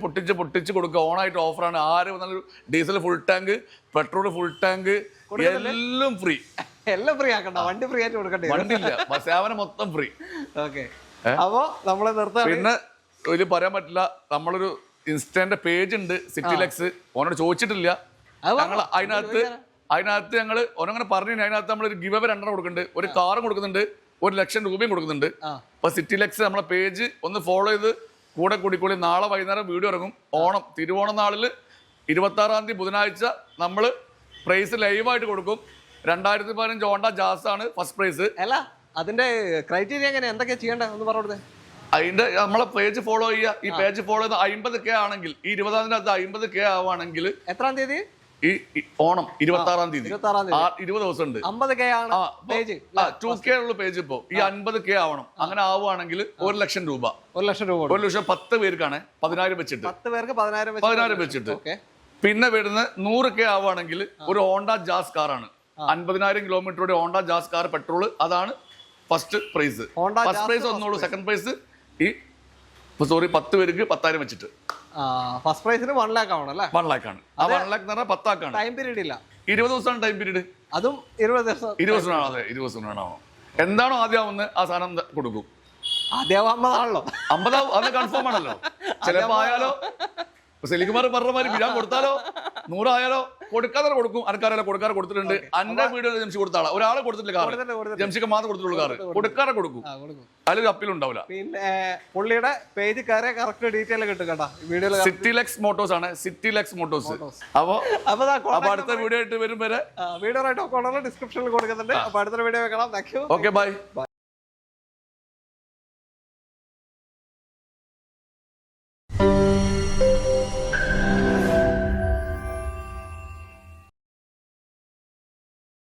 കൊടുക്കുക. ഓണായിട്ട് ഓഫറാണ്. ആര് വന്നാലും diesel full tank, petrol full tank, എല്ലാം ഫ്രീ. എല്ലാം ഫ്രീ ആക്കണ്ട, വണ്ടി ഫ്രീ ആയിട്ട് കൊടുക്കണ്ടേ? വണ്ടി ഇല്ല, സേവനം മൊത്തം ഫ്രീ. അപ്പൊ നമ്മള് നിർത്താം. പിന്നെ ഒരു പറയാൻ പറ്റില്ല, നമ്മളൊരു ഇൻസ്റ്റന്റെ പേജ് ഉണ്ട് സിറ്റിലെക്സ്. ഓനോട് ചോദിച്ചിട്ടില്ല. ഞങ്ങൾ അതിനകത്ത് ഞങ്ങൾ ഓനങ്ങനെ പറഞ്ഞു. അതിനകത്ത് നമ്മളൊരു ഗിവ് അവേ 2 കൊടുക്കുന്നുണ്ട്. ഒരു കാറും കൊടുക്കുന്നുണ്ട്, 1 ലക്ഷം രൂപയും കൊടുക്കുന്നുണ്ട്. അപ്പൊ സിറ്റിലെക്സ് നമ്മളെ പേജ് ഒന്ന് ഫോളോ ചെയ്ത് കൂടെ കൂടിക്കൂടി. നാളെ വൈകുന്നേരം വീഡിയോ ഇറങ്ങും. ഓണം തിരുവോണം നാളിൽ 26-ാം തീയതി ബുധനാഴ്ച നമ്മൾ പ്രൈസ് ലൈവായിട്ട് കൊടുക്കും. 2015 ഹോണ്ട ജാസ് ആണ് ഫസ്റ്റ് പ്രൈസ്. അല്ല അതിന്റെ ക്രൈറ്റീരിയ എങ്ങനെ, എന്തൊക്കെയാ ചെയ്യേണ്ടത് ഒന്ന് പറഞ്ഞോട്ടെ. അതിന്റെ നമ്മളെ പേജ് ഫോളോ ചെയ്യുക. ഈ പേജ് ഫോളോ ചെയ്ത് 50K ആണെങ്കിൽ, ഈ 20-ാം തീയതി 50K ആവുകയാണെങ്കിൽ, എത്രാം തീയതി? ഈ ഓണം 26-ാം തീയതി 20 ദിവസം ഉണ്ട്. 50K ആണ് 2K ഉള്ള പേജ്. ഇപ്പോ ഈ 50K ആവണം. അങ്ങനെ ആവുകയാണെങ്കിൽ 1 ലക്ഷം രൂപ. 1 ലക്ഷം രൂപ 1 ലക്ഷം 10 പേർക്കാണ് 10,000 വെച്ചിട്ട്. 10 പേർക്ക് 10,000 വെച്ചിട്ട്. പിന്നെ വരുന്ന 100K ആവുകയാണെങ്കിൽ ഒരു ഹോണ്ട ജാസ് കാറാണ്. 50,000 കിലോമീറ്ററുടെ ഹോണ്ട ജാസ് കാർ പെട്രോൾ. അതാണ് ഫസ്റ്റ് പ്രൈസ്. ഫസ്റ്റ് പ്രൈസ് ഒന്നുള്ളൂ. സെക്കൻഡ് പ്രൈസ് ഈ 10 പേർക്ക് 10,000 വെച്ചിട്ട്. ഫസ്റ്റ് പ്രൈസിന് 1 ലാക്ക് ആവണം അല്ലേ? 1 ലാക്ക് ആണ്. ആ 1 ലാക്ക് എന്ന് പറഞ്ഞാൽ 10 ആക്കാണ്. ടൈം പീരീഡ് ഇല്ല. 20 ദിവസമാണ് ടൈം പീരീഡ്. അതും 20 ദിവസം. 20 ദിവസമാണ്. അതെ, 20 ദിവസമാണോ? എന്താണോ ആദ്യം ആവുന്നത് ആ സാധനം കൊടുക്കും. ആദ്യം 50 അത് കൺഫേം ആണല്ലോ. ചിലപ്പോ ആയാലോ, സെലികുമാർ പറഞ്ഞ മാതിരി വിടാൻ കൊടുത്താലോ, 100 ആയാലോ, കൊടുക്കാതെ കൊടുക്കും. അനക്കാരല്ല കൊടുക്കാറ് കൊടുത്തിട്ടുണ്ട്. അന്റെ വീഡിയോ ജംഷി കൊടുത്താളെ ഒരാളെ കൊടുത്തിട്ടില്ല. കാറ് ജംഷിക്ക് മാത്രം കൊടുത്തിട്ടുള്ളൂ. കാറ് കൊടുക്കാറെ കൊടുക്കും. അതിലൊരു അപ്പീലുണ്ടാവില്ല. പിന്നെ പുള്ളിയുടെ പേജ് കയറിയ കറക്റ്റ് ഡീറ്റെയിൽ കിട്ടും കേട്ടോ. വീഡിയോ സിറ്റിലെക്സ് മോട്ടോഴ്സ് ആണ്. സിറ്റിലെക്സ് മോട്ടോഴ്സ്. അപ്പൊ അടുത്ത വീഡിയോ ആയിട്ട് വരും വരെ വീഡിയോ ആയിട്ട് ഡിസ്ക്രിപ്ഷനിൽ കൊടുക്കുന്നുണ്ട്. അപ്പൊ അടുത്ത വീഡിയോ കാണാം. Thank you. Okay, by.